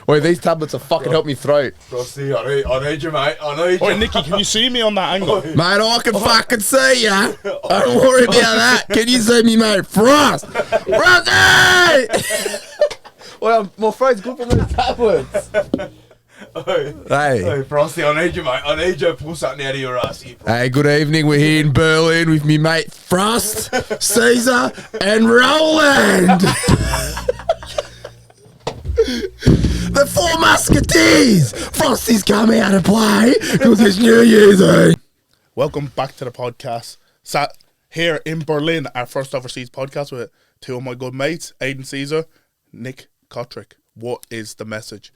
Wait, these tablets are fucking help me throat. Frosty, I need you, mate. I need you. Wait, Nicky, can you see me on that angle? Mate, I can fucking see ya. Don't worry about that. Can you see me, mate? Frost! Frosty! Well, my throat's good from those tablets. Hey, Frosty, I need you, mate. I need you to pull something out of your ass here. hey, good evening. We're here in Berlin with me mate Frost, Sezer, and Roland. The Four Musketeers. Frosty's coming out to play because it's New Year's Eve. Welcome back to the podcast. Sat here in Berlin, our first overseas podcast with two of my good mates, Aidan Sezer Nik Cotric. What is the message?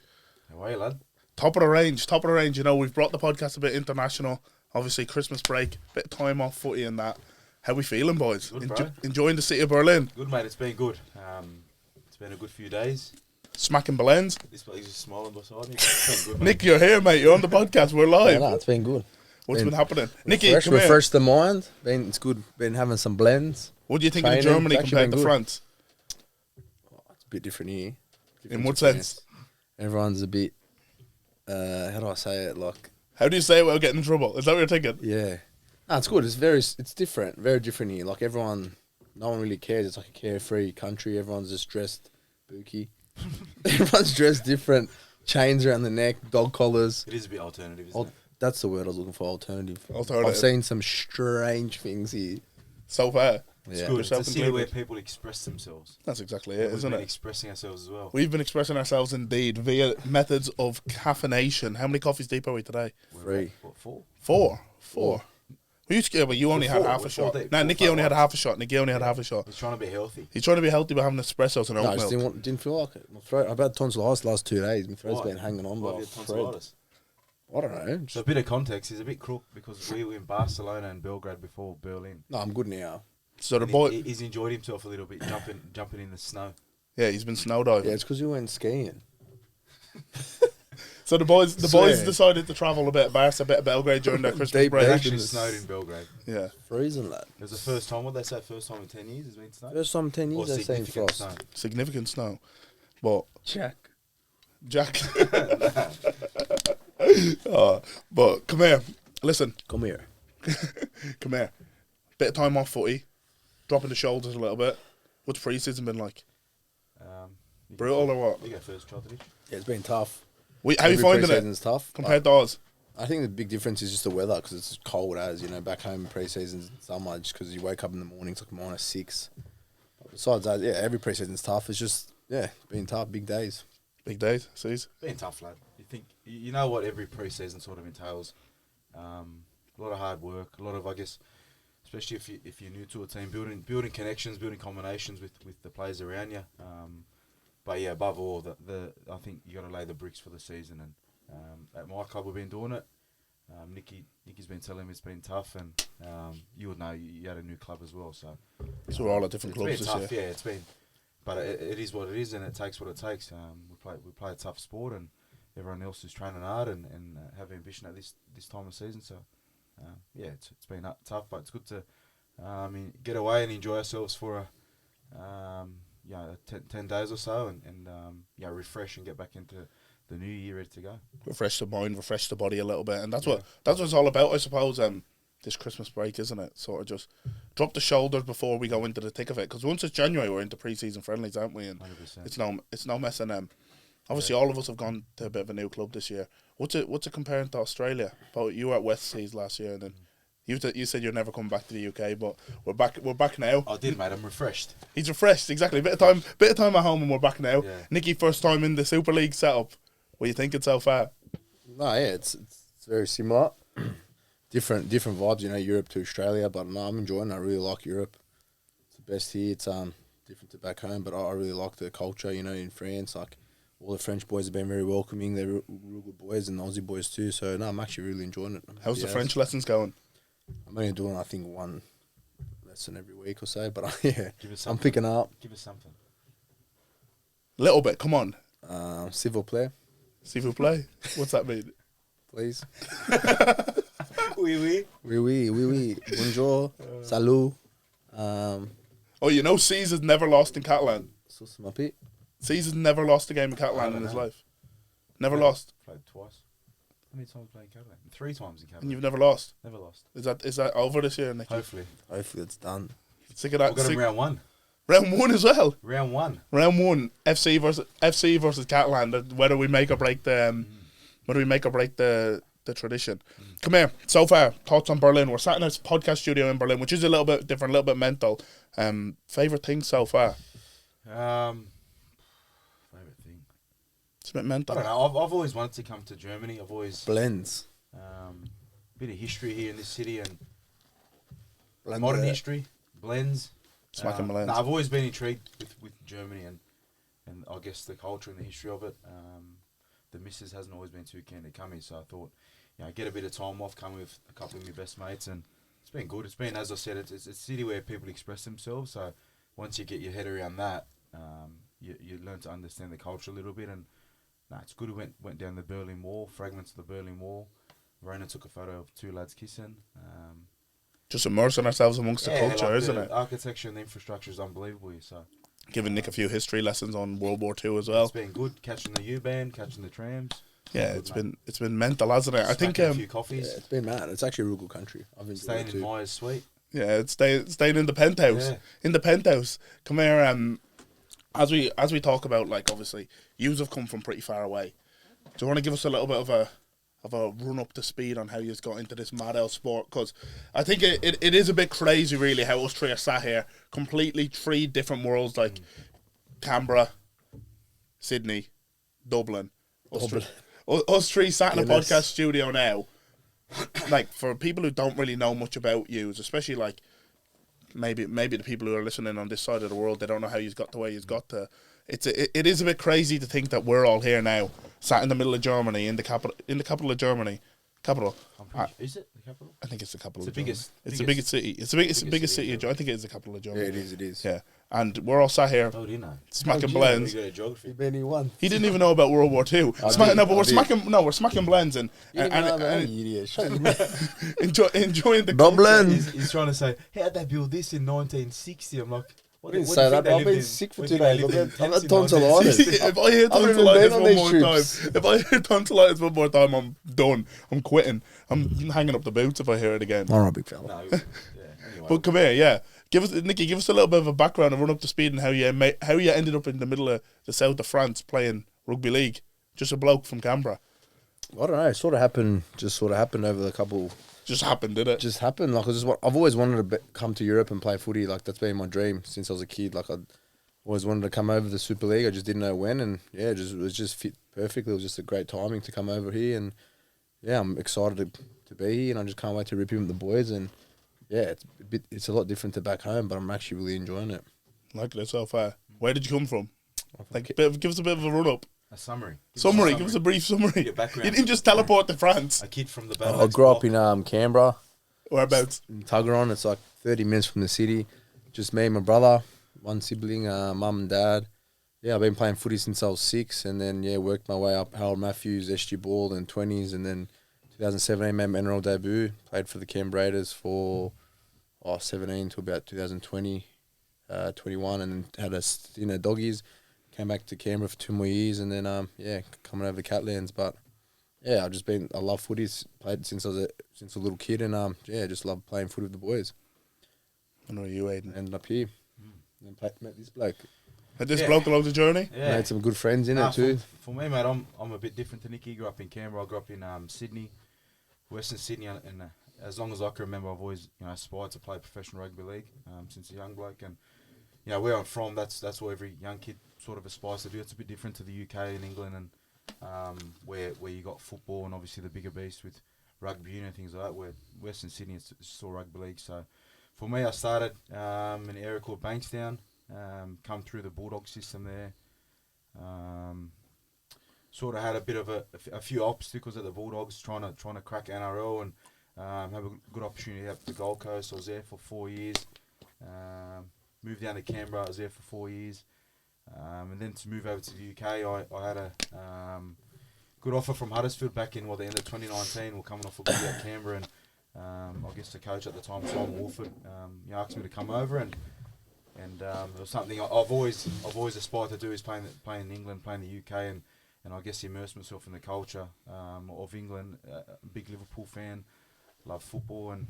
How are you, lad? Top of the range. You know, we've brought the podcast a bit international. Obviously, Christmas break, bit of time off footy and that. How we feeling, boys? Good, bro. Enjoying the city of Berlin? Good, mate. It's been good. It's been a good few days. Smacking blends. This place is smiling beside me. It's been good, mate. Nick, you're here, mate. You're on the podcast. We're live. No, it's been good. What's been happening? Nicky, come here. Refresh the mind. It's good. Been having some blends. What do you think Training. of Germany It's actually compared to been good. France? It's a bit different here. In what sense? Everyone's a bit. How do I say it? Like, How do you say it without getting in trouble? Is that what you're thinking? yeah. No, it's good. It's different. Very different here. Like no one really cares. It's like a carefree country. Everyone's just dressed booky. Everyone's dressed different. Chains around the neck, dog collars. It is a bit alternative, isn't it? That's the word I was looking for. Alternative. Alternative. I've seen some strange things here. So far. It's Yeah. good. It's a city Yourself where included. people express themselves. That's exactly it, We've isn't been it? expressing ourselves as well. We've been expressing ourselves indeed via methods of caffeination. How many coffees deep are we today? Free. What, 4? Four. We used to, but you only had Four. half a We're shot. four deep. No, Four, Nicky five only had hours. half a shot. Nicky only had half a shot. He's trying to be healthy. He's trying to be healthy by having espressos and No, I oat just milk. didn't feel like it. My throat. I've had tonsillitis the last 2 days. My throat's Why? been hanging on Why by have a you thread. tonsillitis? I don't know. So a bit of context, he's a bit crook because we were in Barcelona and Belgrade before Berlin. No, I'm good now. So the And boy, he's enjoyed himself a little bit, jumping in the snow. yeah, he's been snow diving. Yeah, it's because you went skiing. So the boys Swear. decided to travel a bit of Barca, a bit of Belgrade during their Christmas Deep break. It Back actually in the snowed in Belgrade. Yeah, Freezing, lad. It was the first time, what they say, first time in 10 years it's been snow? First time in 10 Or years I've seen significant frost. snow. significant snow. But Jack. Jack, but come here, listen, Come here. come here. Bit of time off footy, dropping the shoulders a little bit. What's pre-season been like? You Brutal go, or what? You go first, Cotric. Yeah, it's been tough. How you Every finding it pre-season's tough. compared to ours? I think the big difference is just the weather because it's cold as, back home in pre-seasons in summer just because you wake up in the morning, it's like -6. But besides that, yeah, every pre-season's tough. It's just, yeah, been tough, big days. Big days, sees. Been tough, lad. You know what every pre-season sort of entails. A lot of hard work, a lot of, I guess, especially if you're new to a team, building connections, building combinations with the players around you. But yeah, above all, I think you got to lay the bricks for the season. And at my club, we've been doing it. Nicky's been telling me it's been tough, and you would know you had a new club as well. So we're all at different clubs it's this been tough, year. yeah. It's been, but it is what it is, and it takes what it takes. We play a tough sport, and everyone else is training hard and have ambition at this time of season. So yeah, it's been tough, but it's good to get away and enjoy ourselves for 10 days or so, and refresh and get back into the new year ready to go. Refresh the mind, refresh the body a little bit, and that's what it's all about, I suppose. This Christmas break, isn't it? Sort of just drop the shoulders before we go into the thick of it. Because once it's January, we're into pre-season friendlies, aren't we? And 100%. it's no messing them. Obviously, all of us have gone to a bit of a new club this year. What's it comparing to Australia? But you were at West Seas last year, and then you said you're never coming back to the UK, but we're back now. I did, mate. I'm refreshed. He's refreshed, exactly. Bit of time at home, and we're back now. Yeah. Nicky, first time in the Super League setup. What are you thinking so far? No, yeah, it's very similar. different vibes, Europe to Australia, but no, I'm enjoying it. I really like Europe. It's the best here. It's different to back home, but I really like the culture, in France. Like, all the French boys have been very welcoming. They're real good boys, and the Aussie boys too. So, no, I'm actually really enjoying it. How's the French lessons going? I'm only doing, I think, one lesson every week or so, but yeah, Give us I'm something. picking up. Give us something. Little bit, come on. S'il vous plaît, S'il vous plaît. What's that mean? please. Oui. Oui. Bonjour. Salut. Oh, you know, Cezar's never lost in Catalan. So smuppy. Cezar's never lost a game in Catalan in his life. Never lost. Played twice. How many times playing Catalan? 3 times in And Catalan. you've never lost. Never lost. Is that over this year, Nick? Hopefully. Hopefully it's done. Sick of that. We've got him round 1. Round 1 as well. Round 1. Round 1. FC versus Catalan. Whether we make or break the tradition. Come here. So far, thoughts on Berlin. We're sat in a podcast studio in Berlin, which is a little bit different, a little bit mental. Favorite thing so far? Favorite thing. It's a bit I mental. don't know. I've always wanted to come to Germany. I've always Blends. bit of history here in this city and Blend modern it. history blends. Smacking blends. I've always been intrigued with Germany and I guess the culture and the history of it. The missus hasn't always been too keen to come here, so I thought, get a bit of time off, come with a couple of my best mates, and it's been good. It's been, as I said, it's a city where people express themselves. So once you get your head around that, you learn to understand the culture a little bit. And it's good. We went down the Berlin Wall, fragments of the Berlin Wall. Verona took a photo of 2 lads kissing. Just immersing ourselves amongst the culture, isn't it? Architecture and the infrastructure is unbelievable here. So Giving Nick a few history lessons on World War II as well. it's been good catching the U-Bahn, catching the trams. Yeah, Good, it's been mental, hasn't it? I think Smacking a few Yeah, coffees, it's been mad. It's actually a real good country. I've enjoyed staying it in too. Myers Suite. it's staying in the penthouse. Yeah. In the penthouse. Come here. As we talk about, like, obviously, yous have come from pretty far away. Do you want to give us a little bit of a run up to speed on how you've got into this mad old sport? Because I think it is a bit crazy, really, how us three are sat here, completely 3 different worlds, like Canberra, Sydney, Dublin. Us three sat in a Guinness. podcast studio now. Like, for people who don't really know much about yous, especially like maybe the people who are listening on this side of the world, they don't know how you've got to where you've got to. It is a bit crazy to think that we're all here now, sat in the middle of Germany, in the capital of Germany. Capital. Is it the capital? I think it's the capital. It's of the Germany. biggest- It's the biggest- biggest city. It's the biggest biggest city. city I think it is the capital of Yeah, Germany. it is. Yeah, and we're all sat here Oh, do you know? smacking you know? blends. You got a geography. You've been here once. He didn't even know about World War II. I Smacking, did, no, but I we're did. smacking. No, we're smacking blends and You didn't know about and you idiot. Shut up. enjoying the Dublin. He's trying to say, how'd they build this in 1960? I'm like, I didn't say that, but I've been sick for 2 days. I've had culture. tonsillitis. If I hear I haven't even tonsillitis been on one these more trips. time, if I hear tonsillitis one more time, I'm done. I'm quitting. I'm hanging up the boots if I hear it again. All right, big fella. No, yeah. Anyway, But come here, yeah. Nicky, give us a little bit of a background and run up to speed and how you ended up in the middle of the south of France playing rugby league. Just a bloke from Canberra. I don't know. It sort of happened over the couple. Just happened, did it? Just happened. Like, I've always wanted to come to Europe and play footy. Like, that's been my dream since I was a kid. Like, I always wanted to come over to the Super League. I just didn't know when, and yeah, it was just fit perfectly. It was just a great timing to come over here, and yeah, I'm excited to be here, and I just can't wait to rip in with the boys. And yeah, it's a lot different to back home, but I'm actually really enjoying it. Like it so far. Where did you come from? Like, give us a bit of a run up. a summary. Give us a brief summary. Your background. You didn't just teleport to France. A kid from the I Benelux grew up block. in Canberra, Whereabouts? in Tuggeron. It's like 30 minutes from the city. Just me and my brother, one sibling, mum and dad. Yeah, I've been playing footy since I was 6, and then worked my way up Harold Matthews, SG Ball, and 20s, and then 2017 made my NRL debut. Played for the Canberra Raiders for 17 to about 2020, 21, and then had a stint at Doggies. Came back to Canberra for 2 more years, and then coming over to Catlands. But yeah, I love footy. Played since I was a little kid, and just love playing footy with the boys. I know you, Aidan. Ended up here, and met this bloke. Had this Yeah. bloke along the journey? Yeah. Made some good friends in Nah, it too. For me, mate, I'm a bit different to Nicky. Grew up in Canberra. I grew up in Sydney, Western Sydney, and as long as I can remember, I've always aspired to play professional rugby league since a young bloke. And where I'm from, that's what every young kid sort of aspires to do. It's a bit different to the UK and England, and where you got football and obviously the bigger beast with rugby union and things like that. Where Western Sydney is still rugby league. So for me, I started in an area called Bankstown. Come through the Bulldog system there. Sort of had a bit of a few obstacles at the Bulldogs trying to crack NRL and have a good opportunity at the Gold Coast. I was there for 4 years. Moved down to Canberra. I was there for 4 years. And then to move over to the UK, I had a good offer from Huddersfield back in the end of 2019. We're coming off a good year at Canberra, and I guess the coach at the time, Simon Wolford, asked me to come over, and And it was something I've always aspired to do, is playing in England, playing the UK, and I guess immerse myself in the culture of England. Big Liverpool fan, love football, and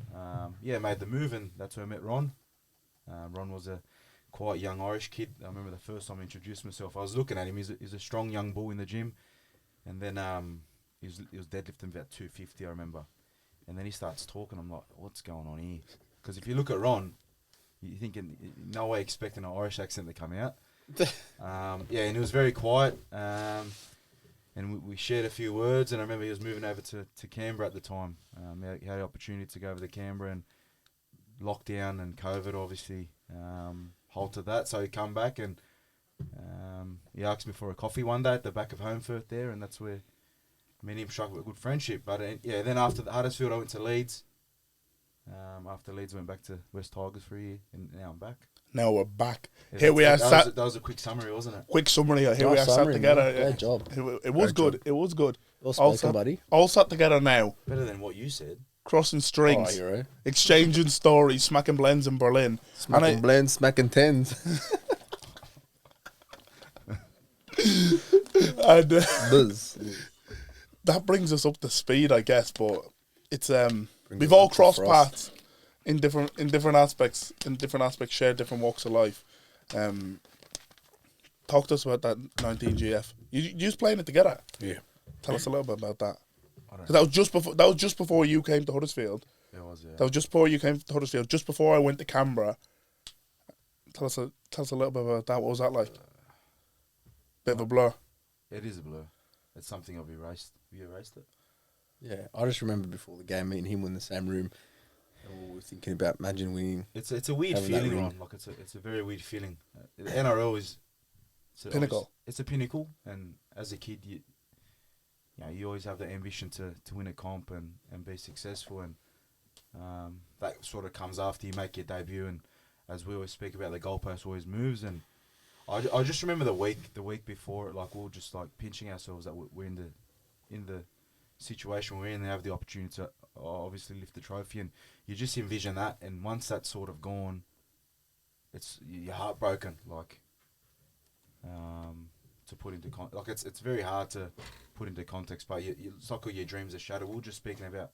made the move, and that's where I met Ron. Ron was a quite young Irish kid. I remember the first time I introduced myself, I was looking at him. He's a strong young bull in the gym, and then he was deadlifting about 250, I remember. And then he starts talking. I'm like, what's going on here? Because if you look at Ron, you're thinking, no way expecting an Irish accent to come out. And he was very quiet. And we shared a few words. And I remember he was moving over to Canberra at the time. He had the opportunity to go over to Canberra, and lockdown and COVID obviously halted that. So he come back, and he asked me for a coffee one day at the back of Homefort there, and that's where me and him struck a good friendship. But then after the Huddersfield, I went to Leeds. After Leeds, I went back to West Tigers for a year, and now I'm back. Now we're back. Yeah, Here we are. That was a quick summary, wasn't it? Quick summary. Here we are sat together. Great job. It was good. Job. It was good. Well spoken, buddy. All sat together now. Better than what you said. Crossing strings. Oh, you're right. Exchanging stories. Smacking blends in Berlin. Smacking blends, smacking tens. And Buzz. that brings us up to speed, I guess. But it's we've us all up to crossed frost. paths in different aspects. Shared different walks of life. Talk to us about that 19GF. You was playing it together. Yeah. Tell us a little bit about that. I don't 'Cause that was just before you came to Huddersfield. It was, yeah. That was just before you came to Huddersfield. Just before I went to Canberra. Tell us a little bit about that. What was that like? Bit of a blur. It is a blur. It's something I've erased. Have you erased it? Yeah, I just remember before the game, me and him were in the same room, and we were thinking about imagine winning. It's a weird Having that feeling, ring. Ron. Like it's a very weird feeling. The NRL is Pinnacle. It's a pinnacle, and as a kid, you always have the ambition to win a comp and be successful, and that sort of comes after you make your debut. And as we always speak about, the goalpost always moves. And I just remember the week before, like we were just like pinching ourselves that we're in the situation we're in, and have the opportunity to obviously lift the trophy, and you just envision that. And once that's sort of gone, you're heartbroken. Like to put into it's very hard to put into context, but it's like all your dreams are shattered. We were just speaking about,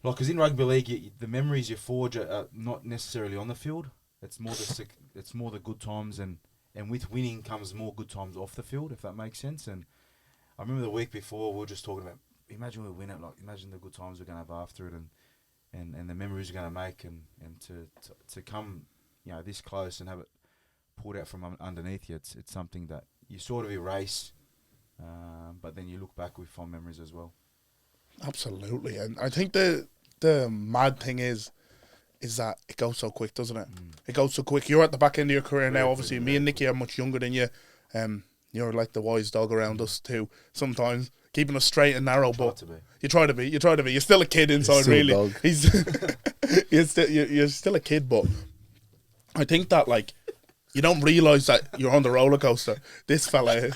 like, because in rugby league, the memories you forge are not necessarily on the field. It's more the good times, and with winning comes more good times off the field, if that makes sense. And I remember the week before we were just talking about, imagine we win it, like imagine the good times we're gonna have after it, and the memories we're gonna make, and to come this close and have it pulled out from underneath you. It's something that you sort of erase, but then you look back with fond memories as well. Absolutely, and I think the mad thing is that it goes so quick, doesn't it? It goes so quick. You're at the back end of your career now. Obviously, me and Nicky are much younger than you. You're like the wise dog around us too. Sometimes keeping us straight and narrow, but you try to be. You're still a kid inside, really. Dog. You're still a kid, but I think that like you don't realise that you're on the roller coaster. This fella.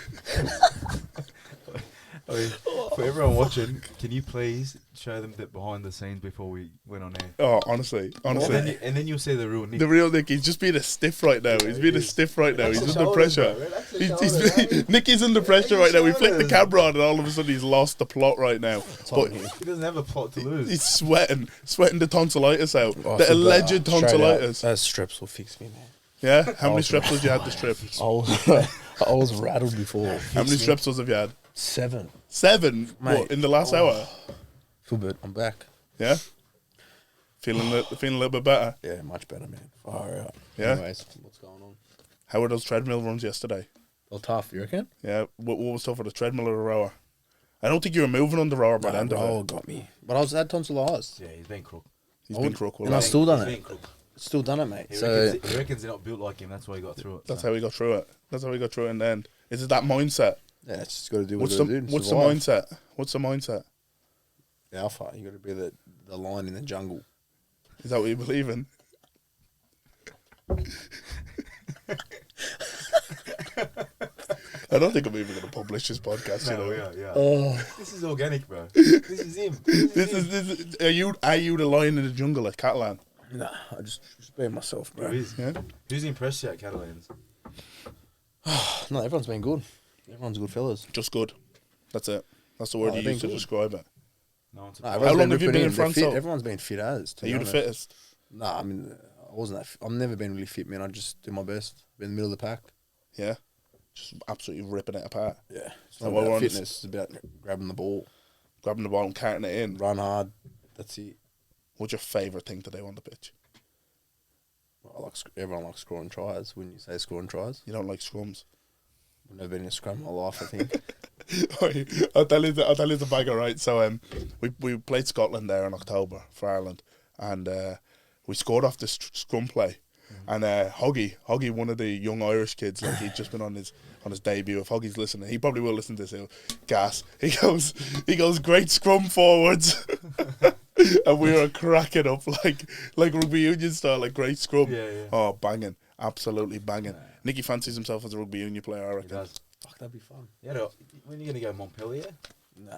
I mean, for everyone watching, can you please show them the behind the scenes before we went on air? Oh, honestly. And then you'll see the real Nick. The real Nick. He's just being a stiff right now. He's being a stiff right now. He's under pressure. Nicky's under pressure right now. We flick the camera on, and all of a sudden he's lost the plot right now. But He doesn't have a plot to lose. he's sweating the tonsillitis out. The alleged tonsillitis. That strips will fix me, man. Yeah? How many strepsils you had to strip? I was rattled before. How many strepsils have you had? 7. 7? Mate. What, in the last hour? Feel good. I'm back. Yeah? Feeling a little bit better? Yeah, much better, man. Far out. Yeah? Anyways, what's going on? How were those treadmill runs yesterday? Well, tough, you reckon? Yeah, what was tougher, the treadmill or the rower? I don't think you were moving on the rower by the end of Oh, it. got me. But I was at tonsillitis. Yeah, he's been crook. He's been crook. And I've still done He's it. been crook. Still done it, mate. He So reckons they're not built like him. That's why he got through it. That's how we got through it. That's how we got through it in the end. Is it that mindset? yeah, it's just got to do what What's you the got to do. what's the survive. mindset? What's the mindset? The alpha. You got to be the lion in the jungle. Is that what you believe in? I don't think I'm even going to publish this podcast. No, you know? yeah. Oh, This is organic, bro. This is him. This is. Are you the lion in the jungle at Catalan? Nah, I just being myself, bro. Who's impressed you at Catalans? No, everyone's been good. Everyone's good fellas. Just good. That's it. That's the word you use to describe it. No one's Nah, How long have you been in They're France? fit. Everyone's been fit as. Are you the fittest? Nah, I mean, I wasn't that fit. I've never been really fit, man. I just do my best. Be in the middle of the pack. Yeah. Just absolutely ripping it apart. Yeah. It's So not what we're about on fitness. It's about grabbing the ball. Grabbing the ball and carting it in. Run hard. That's it. What's your favourite thing to do on the pitch? Everyone likes scoring tries. Wouldn't you say scoring tries? You don't like scrums? I've never been in a scrum in my life, I think. I'll tell you the bagger, right? So we played Scotland there in October for Ireland, and we scored off this scrum play. And Hoggy, one of the young Irish kids, like he'd just been on his debut. If Hoggy's listening, he probably will listen to this. Gas. He goes, great scrum forwards, and we were cracking up like rugby union style, like great scrum. Yeah. Oh, banging, absolutely banging. Nicky fancies himself as a rugby union player, I reckon. He does. Fuck, that'd be fun. Yeah, when are you going to go Montpellier? Nah.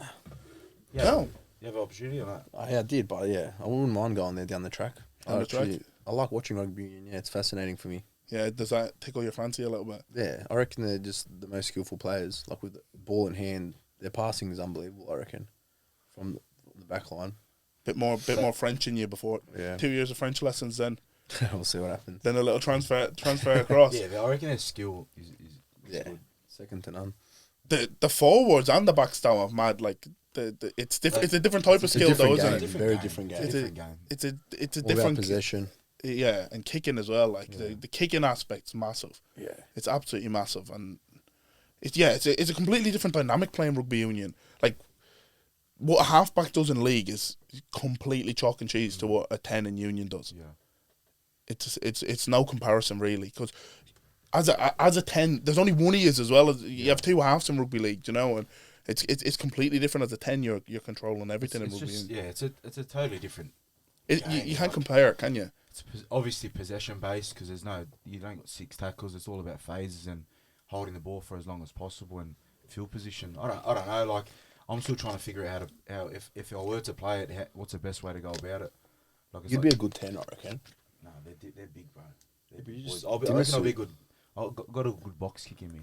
Yeah, No. You have an opportunity or not? I did, but yeah, I wouldn't mind going there down the track. Down the track? I like watching rugby union. Yeah, it's fascinating for me. Yeah, does that tickle your fancy a little bit? Yeah, I reckon they're just the most skillful players. Like with the ball in hand, their passing is unbelievable. I reckon from the back line. Bit more French in you before. Yeah. 2 years of French lessons, then We'll see what happens. a little transfer across. Yeah, I reckon their skill is Yeah, good. second to none. The forwards and the backs though are mad. Like it's different. It's a different type of It's a skill though, different isn't game. it? Very different game. Different game. It's a All about different possession. Yeah, and kicking as well. Like the kicking aspect's massive. Yeah. It's absolutely massive, and it's a completely different dynamic playing rugby union. Like what a halfback does in league is completely chalk and cheese to what a 10 in union does. Yeah. It's no comparison really, because as a 10, there's only one he is as well. As you have two halves in rugby league, you know, and it's completely different as a 10. You're controlling everything in rugby union. Yeah, it's a totally different. You can't compare it, can you? It's obviously possession based because you don't got 6 tackles. It's all about phases and holding the ball for as long as possible and field position. I don't know. Like I'm still trying to figure out how if I were to play it, what's the best way to go about it. Like You'd be a good 10, I reckon. No, they're big, bro. They're But you big just boys. I reckon I'll be good. I've got a good box kick in me.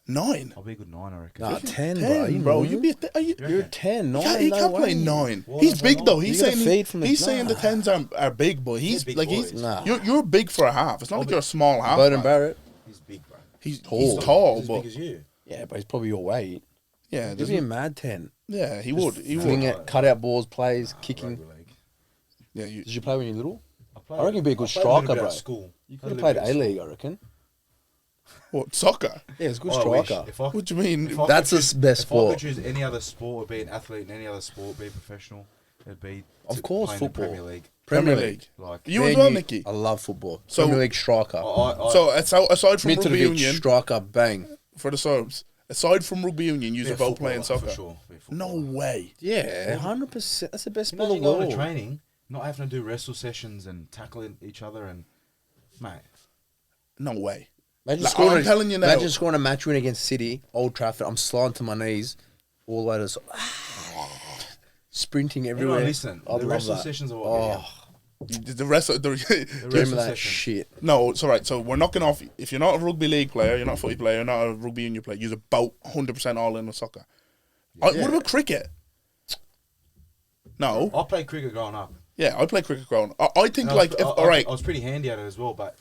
9. I'll be a good 9, I reckon. Nah, 10, 10, bro. You'd be You're a 10, 9. He no can't play way. 9. Well, He's that's big why though. not. He's You gotta saying feed from the- he's saying the 10s are big, but he's big like boys. Nah. you're big for a half. It's not like you're a small half. Bowden Barrett. He's big, bro. He's Tall. tall, He's as but big as you. Yeah, but he's probably your weight. yeah, He'd there's be a no- mad 10. yeah, he would. He Fling would. it, cut out balls, plays, kicking. Rugby league. Yeah, Did you play when you were little? I reckon you'd be a good I played little striker, bit bro. at School. You could have played A-League, I reckon. what, soccer? Yeah, it's a good I wish. striker. If I What do you mean? if I That's could his choose- best If I could sport. choose any other sport, or be an athlete in any other sport, be professional, it'd be Of course, playing in football. Premier League. Premier League. Like You Me as and well, Nicky. I love football. So- Premier League striker. So aside from rugby Mitrovic, union, striker, bang. for the Serbs, aside from rugby union, you're be a both footballer, playing soccer. For sure. Be a No footballer. way. Yeah, 100%. That's the best sport in Imagine the going to world. training, not having to do wrestle sessions and tackling each other, and mate, No way. Imagine Like, scoring. I'm telling you now. Imagine scoring a match win against City, Old Trafford. I'm sliding to my knees, all the way to sprinting everywhere. everyone listen. I'd The love wrestle that. sessions are what Oh, The rest of the the dream of wrestle that sessions. shit. no, it's all right. So we're knocking off. If you're not a rugby league player, you're not a footy player, you're not a rugby union player. You're about 100% all in with soccer. What about cricket? No. I played cricket growing up. Yeah, I play cricket growing. I think And like if all right. I was pretty handy at it as well, but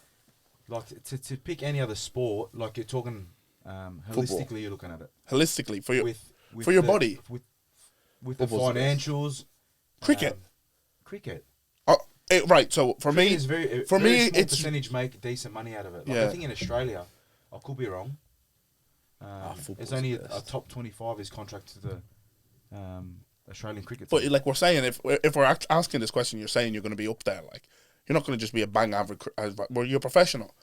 like to pick any other sport, like you're talking holistically, you're looking at it Holistically for your with for your the- body. with the Football's the best. financials. Cricket. Cricket. Right. So for me, Is very, for very me, small it's percentage make decent money out of it. Like Yeah. I think in Australia, I could be wrong. football's It's only the a best. top 25 is contracted to the Australian cricket but team. like we're saying, if we're asking this question, you're saying you're going to be up there. Like you're not going to just be a bang average. Well, you're a professional.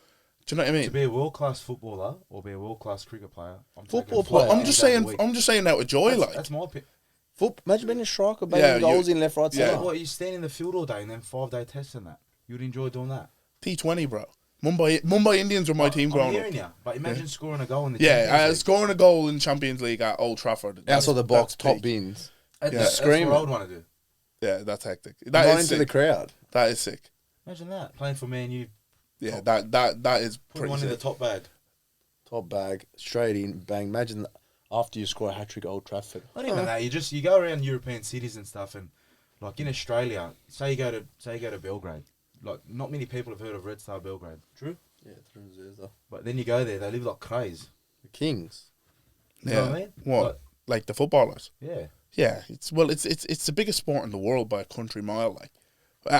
Do you know what I To mean? be a world class footballer or be a world class cricket player, I'm taking Football football player. I'm just any day saying. of the week. I'm just saying out of joy. That's, Like that's my opinion. Imagine being a striker, Yeah, banging goals in left, right, yeah. centre. What you stand in the field all day and then 5-day tests and that? You'd enjoy doing that. T20, bro. Mumbai Indians were my team I'm growing up. hearing you, but imagine scoring a goal in the Yeah, Champions League. scoring a goal in Champions League at Old Trafford. Outside the box, that's top peak. bins. That's, Yeah. that's Screaming. what I would want to do. Yeah, that's hectic. Not That is into sick. the crowd. That is sick. Imagine that playing for Man U. Yeah, that is Put pretty one in the sick. top bag. Top bag, straight in, bang. Imagine after you score a hat trick at Old Trafford. Not even that. You go around European cities and stuff, and like in Australia, say you go to Belgrade. Like not many people have heard of Red Star Belgrade. True. Yeah, True Sezer. But then you go there, they live like crazy. The Kings. You know what I mean? What? Like the footballers? Yeah. Yeah, it's the biggest sport in the world by a country mile. Like,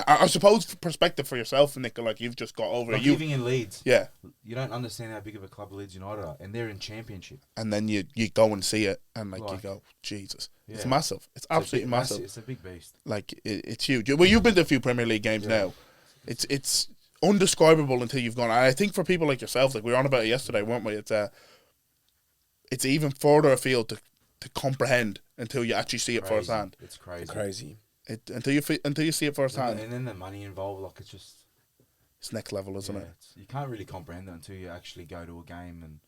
I suppose for perspective for yourself, Nick, like you've just got over Like you. living in Leeds. Yeah, You don't understand how big of a club Leeds United are, and they're in Championship. and then you go and see it, and like you Like, go, Jesus, it's yeah. massive. It's absolutely massive. It's a big beast. Like it's huge. Well, you've been to a few Premier League games now. It's undescribable until you've gone. And I think for people like yourself, like we were on about it yesterday, weren't we? It's even further afield to comprehend until you actually see it Crazy. firsthand. It's crazy. Crazy. Until you see it firsthand, And then the money involved, like it's just it's next level, isn't it? You can't really comprehend it until you actually go to a game and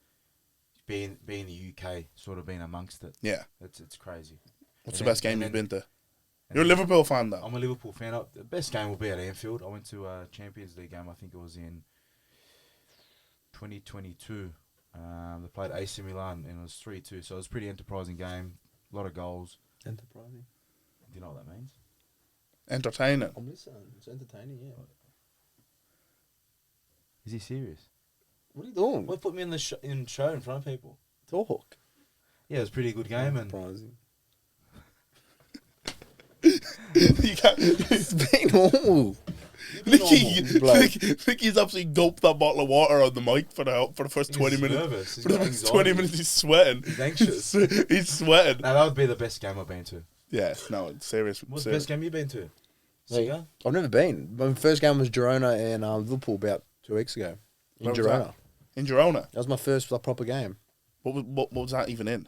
be in the UK, sort of being amongst it. Yeah. It's crazy. What's And the best then- game and you've then- been to? You're a Liverpool fan, though. I'm a Liverpool fan. The best game will be at Anfield. I went to a Champions League game. I think it was in 2022. They played AC Milan and it was 3-2. So it was a pretty enterprising game. A lot of goals. Enterprising. Do you know what that means? Entertaining. I'm listening. It's entertaining, yeah. Is he serious? What are you doing? Why put me in the show in front of people? Talk. Yeah, it was a pretty good game. And Enterprising. You can't. It's been normal. Nicky's absolutely gulped that bottle of water on the mic for the first 20 He's minutes. nervous. He's For the got first anxiety. 20 minutes, he's sweating. He's anxious. He's sweating. Now, that would be the best game I've been to. Yeah, no, it's serious. What's the serious. best game you've been to? Hey, Cigar? I've never been. My first game was Girona and Liverpool about 2 weeks ago. In Where was Girona. that? In Girona. That was my first proper game. What was that even in?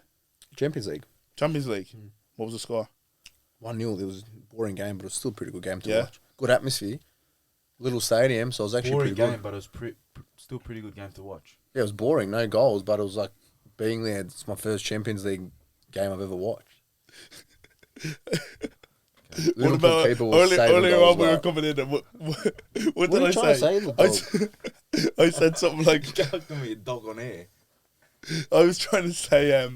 Champions League. Champions League. What was the score? 1-0. It was a boring game, but it was still a pretty good game to Yeah. watch. Good atmosphere. Little stadium, so it was actually Boring pretty good. game, but it was still pretty good game to watch. Yeah, it was boring. No goals, but it was like being there. It's my first Champions League game I've ever watched. What Liverpool about keeper was saving earlier goals, on we were but- coming in and what What did are I you trying to say? say, the dog? I said something like How come you dog on air? I was trying to say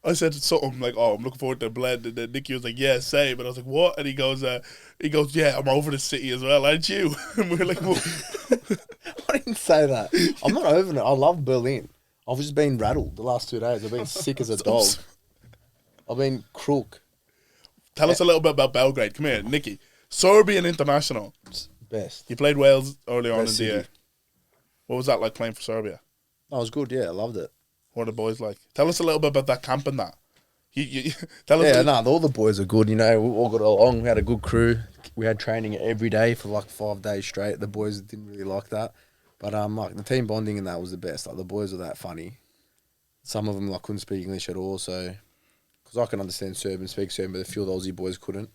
I said something like, "Oh, I'm looking forward to Blend," and then Nicky was like, "Yeah, same." And I was like, "What?" And he goes, "Yeah, I'm over the city as well, aren't you?" And we were like, well, I didn't say that. I'm not over it. I love Berlin. I've just been rattled the last 2 days. I've been sick as a dog. I've been crook. "Tell us a little bit about Belgrade." Come here, Nicky. Serbian international. Best. You played Wales early on in Best the year. city. What was that like playing for Serbia? That was good. Yeah, I loved it. What are the boys like? Tell us a little bit about that camp and that. You tell us. Yeah, all the boys are good. You know, we all got along. We had a good crew. We had training every day for like 5 days straight. The boys didn't really like that, but like the team bonding and that was the best. Like the boys were that funny. Some of them like couldn't speak English at all, so because I can understand Serbian, speak Serbian, but a few of the Aussie boys couldn't.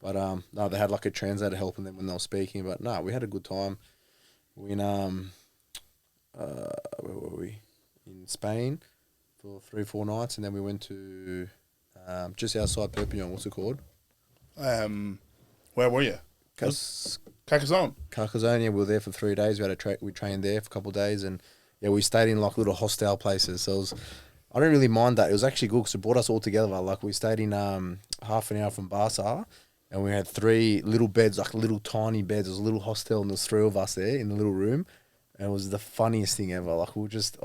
But no, they had like a translator helping them when they were speaking. But no, we had a good time. We where were we? In Spain for 3-4 nights, and then we went to just outside Perpignan. What's it called? Where were you? Carcassonne. Carcassonne. We were there for 3 days. We trained there for a couple of days, and yeah, we stayed in like little hostel places. So I didn't really mind that. It was actually good because it brought us all together. Like we stayed in half an hour from Barca, and we had 3 little beds, like little tiny beds. It was a little hostel, and there was 3 of us there in the little room. And it was the funniest thing ever. Like we were just,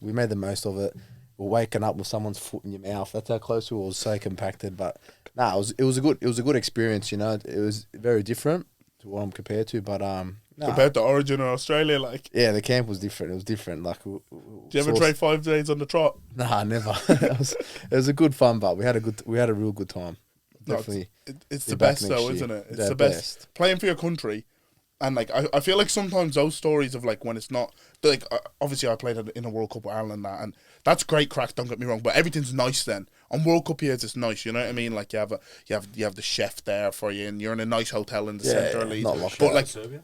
we made the most of it. We're waking up with someone's foot in your mouth. That's how close we were. It was so compacted, but it was a good experience. You know, it was very different to what I'm compared to. But Compared to Origin or Australia, like. yeah, the camp was different. It was different. Like, Did you ever try 5 days on the trot? Nah, never. it was a good fun, but we had a real good time. No, Definitely. it's Be the back best next though, year. isn't it? It's The the best. best. Playing for your country. And like I feel like sometimes those stories of like when it's not like obviously I played in a World Cup with Ireland and that's great crack, don't get me wrong, but everything's nice then. On World Cup years it's nice, you know what I mean? Like you have the chef there for you and you're in a nice hotel in the centre of Leeds. not locked But out. like Serbia?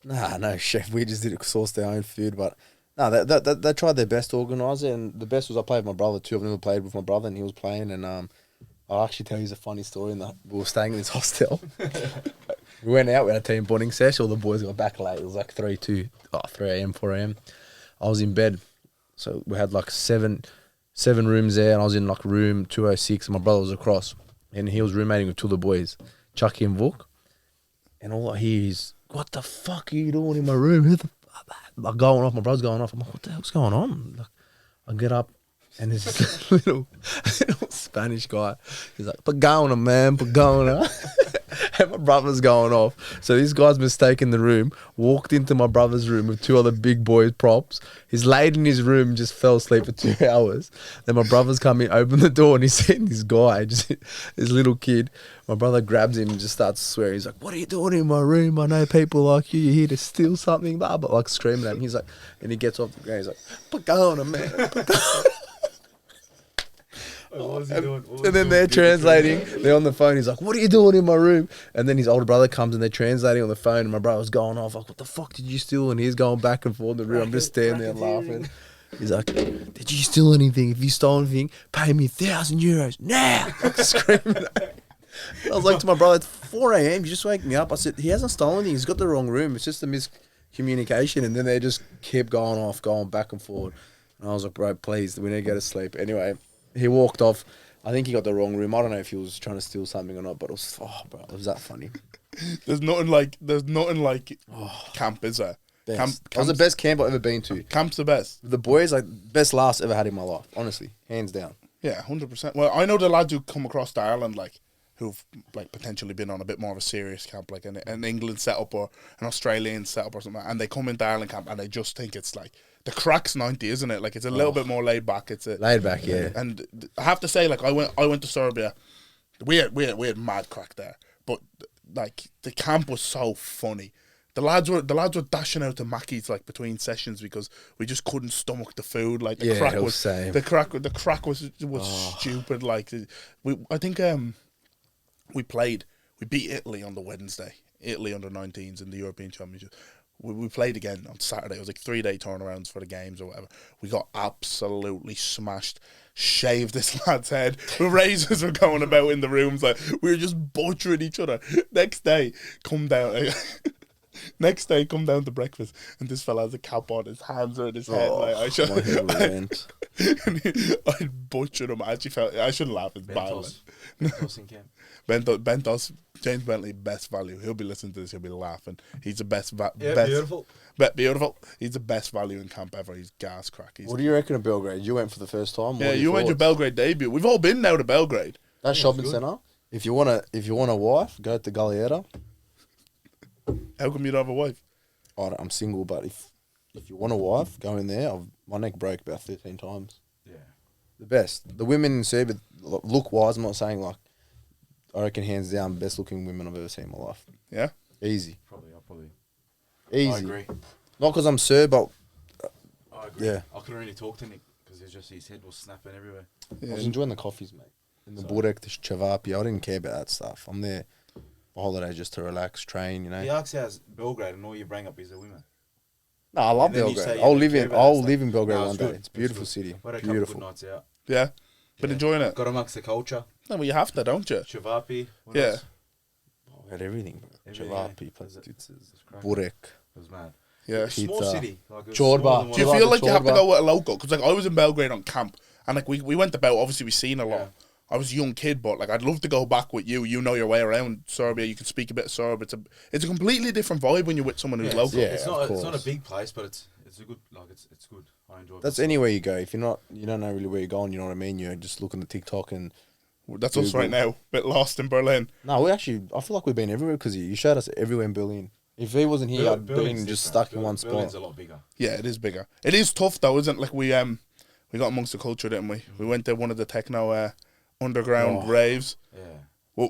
Nah, no chef. We just did it source their own food, but no, they tried their best to organise it, and the best was I played with my brother too. I've never played with my brother, and he was playing, and I'll actually tell you a funny story. In that we were staying in this hostel. We went out, we had a team bonding session. All the boys got back late. It was like 3 a.m., 4 a.m. I was in bed. So we had like seven rooms there, and I was in like room 206, and my brother was across. And he was roommating with two of the boys, Chucky and Vuk. And all I hear is, what the fuck are you doing in my room? Who the like going off, my brother's going off. I'm like, what the hell's going on? Like, I get up, and there's this little Spanish guy. He's like, Pagona, man, Pagona. And my brother's going off. So this guy's mistaken the room, walked into my brother's room with two other big boys props. He's laid in his room, just fell asleep for 2 hours. Then my brother's come in, opened the door, and he's seen this guy, just this little kid. My brother grabs him and just starts swearing. He's like, what are you doing in my room? I know people like you. You're here to steal something, blah, blah, like screaming at him. He's like, and he gets off the ground. He's like, Pagona, man, Pagona. What was he doing? And then they're translating. They're on the phone. He's like, what are you doing in my room? And then his older brother comes and they're translating on the phone. And my brother's going off like, what the fuck did you steal? And he's going back and forth in the room. I'm just standing there laughing. He's like, did you steal anything? If you stole anything, pay me €1,000 now. Like screaming at me. I was like to my brother, it's 4 a.m. You just wake me up. I said, he hasn't stolen anything. He's got the wrong room. It's just a miscommunication. And then they just kept going off, going back and forward. And I was like, bro, please, we need to go to sleep. Anyway, he walked off. I think he got the wrong room. I don't know if he was trying to steal something or not, but it was, bro, it was that funny. There's nothing like camp, is there? It was the best camp I've ever been to. Camp's the best. The boys, like, best laughs ever had in my life, honestly, hands down. Yeah, 100%. Well, I know the lads who come across to Ireland, like, who've like potentially been on a bit more of a serious camp, like an England setup or an Australian setup or something, and they come into Ireland camp and they just think it's like the crack's 90, isn't it? Like it's a little bit more laid back. It's a laid back, yeah. And I have to say, like I went to Serbia, we had mad crack there, but like the camp was so funny. The lads were dashing out to Mackey's like between sessions because we just couldn't stomach the food. Like the crack was same. The crack was stupid. Like I think we beat Italy on the Wednesday. Italy under 19s in the European Championship. We played again on Saturday. It was like 3-day turnarounds for the games or whatever. We got absolutely smashed. Shaved this lad's head. The razors were going about in the rooms. Like we were just butchering each other. Next day, come down to breakfast, and this fella has a cap on. His hands are in his head. Like I butchered him. I shouldn't laugh. It's bad. Bentos in camp. Bentos, James Bentley, best value. He'll be listening to this. He'll be laughing. He's the best. Beautiful. Beautiful. He's the best value in camp ever. He's gas crack. What do you reckon of Belgrade? You went for the first time. Yeah, you went your Belgrade debut. We've all been now to Belgrade. That shopping centre. If you want a wife, go to Galliera. How come you don't have a wife? I'm single, but if you want a wife, go in there. My neck broke about 13 times. Yeah. The best. The women in Serbia, look-wise, I'm not saying like, I reckon hands down, best looking women I've ever seen in my life. Yeah? Easy. Probably. Easy. I agree. Not because I'm Serb, but... I agree. Yeah. I couldn't really talk to Nick because his head was snapping everywhere. Yeah. I was enjoying the coffees, mate. And the Burek, the Chavapi, I didn't care about that stuff. I'm there for holiday just to relax, train, you know. He asks how's Belgrade and all you bring up is the women. No, I love Belgrade. I'll live in Belgrade one day. It's a beautiful city. What a couple Beautiful. good nights out. Yeah? Been enjoying it? Got amongst the culture. No, well, you have to, don't you? Chavapi. Yeah. Else? We had everything, bro. Chavapi, It Burek. was mad. Yeah. Small Pizza. city. Like Chorba. Do you feel like you have to go with a local? Because like I was in Belgrade on camp, and like we went about. Obviously, we've seen a lot. Yeah. I was a young kid, but like I'd love to go back with you. You know your way around Serbia. You can speak a bit of Serb. It's a completely different vibe when you're with someone who's local. It's not a big place, but it's a good it's good. I enjoy it. That's anywhere you go. If you don't know really where you're going, you know what I mean? You're just looking at TikTok and... That's us right now. Bit lost in Berlin. No, I feel like we've been everywhere because you showed us everywhere in Berlin. If he wasn't here, I'd been just stuck in one spot. Berlin's a lot bigger. Yeah, it is bigger. It is tough though, isn't it? Like we got amongst the culture, didn't we? We went to one of the techno underground raves. Yeah.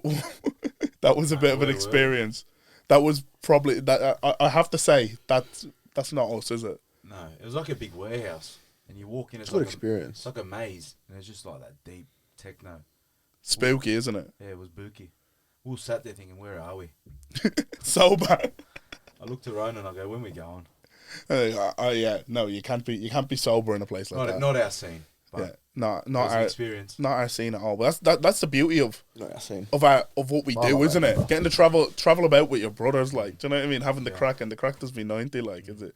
That was a bit of an experience. That was probably that. I have to say that's not us, is it? No, it was like a big warehouse, and you walk in. It's good like experience. It's like a maze, and it's just like that deep techno. Spooky, isn't it? Yeah, it was spooky. We all sat there thinking, where are we? So bad. I looked at Ronan and I go, when we going? Yeah, no, you can't be sober in a place like that. Not our scene. But not It was an our experience. not our scene at all. But that's the beauty of Not seen. of what we Oh, do, right. isn't it? Getting to travel about with your brothers, like, do you know what I mean? Having the Yeah. crack, and the crack does be 90, like, is it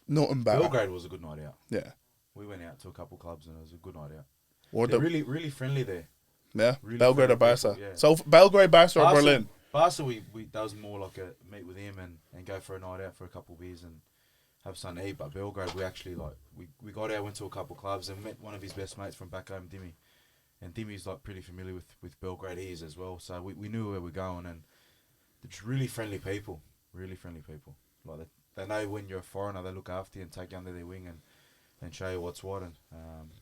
nothing better? Belgrade was a good night out. Yeah, We went out to a couple clubs and it was a good night out. or They're the really, really friendly there. yeah, really Belgrade or friendly Barca. people, yeah. So Belgrade, Barca, or Berlin. Barca, we that was more like a meet with him and go for a night out for a couple of beers and have something to eat. But Belgrade, we actually we got out, went to a couple of clubs and met one of his best mates from back home, Dimmy. And Dimmy's like pretty familiar with Belgrade ears as well, so we knew where we're going, and it's really friendly people, Like they know when you're a foreigner, they look after you and take you under their wing and show you what's what. And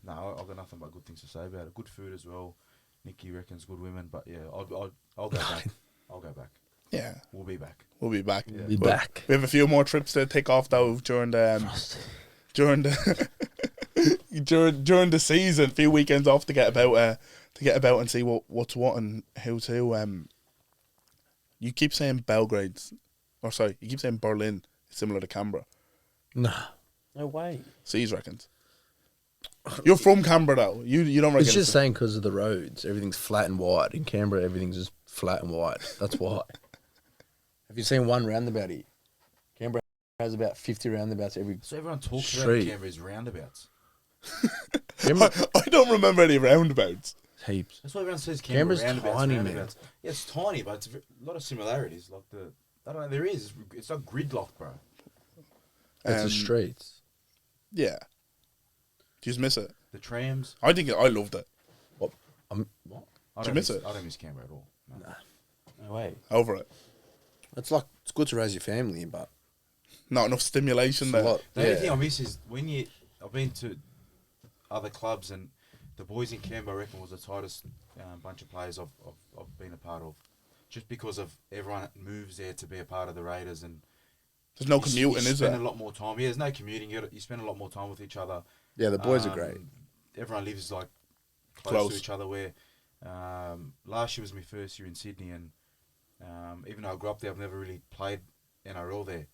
no, I've got nothing but good things to say about it. Good food as well. Nikki reckons good women, but yeah, I'll go back. I'll go back. Yeah, We'll be back. we'll be back. Yeah. Be But back. We have a few more trips to take off though during the during the season. A few weekends off to get about and see what's what and who's who. You keep saying Belgrade's, or sorry, you keep saying Berlin is similar to Canberra. Nah. No way. Seas reckons. You're from Canberra though. You don't reckon It's just saying because of the roads. Everything's flat and wide. In Canberra, everything's just flat and wide. That's why. Have you seen one roundabout here? Canberra has about 50 roundabouts every... So everyone talks Street. about Canberra's roundabouts. I don't remember any roundabouts. Heaps. That's why everyone says Canberra Canberra's roundabouts. tiny, man. roundabouts. Yeah, it's tiny, but it's a lot of similarities. Like I don't know, there is. It's like gridlock, bro. It's the streets. Yeah. Do you just miss it? The trams. I loved it. What? I Did you don't miss it? I don't miss Canberra at all. No. No way. Over it. It's good to raise your family, but Not enough stimulation it's there. a lot. The only Yeah. thing I miss is I've been to other clubs and the boys in Canberra, I reckon, was the tightest bunch of players I've been a part of. Just because of everyone moves there to be a part of the Raiders and There's no you commuting, is spend there? a lot more time. Yeah, there's no commuting. You spend a lot more time with each other. Yeah, the boys are great. Everyone lives like close Close. to each other. Where last year was my first year in Sydney, and even though I grew up there, I've never really played NRL there,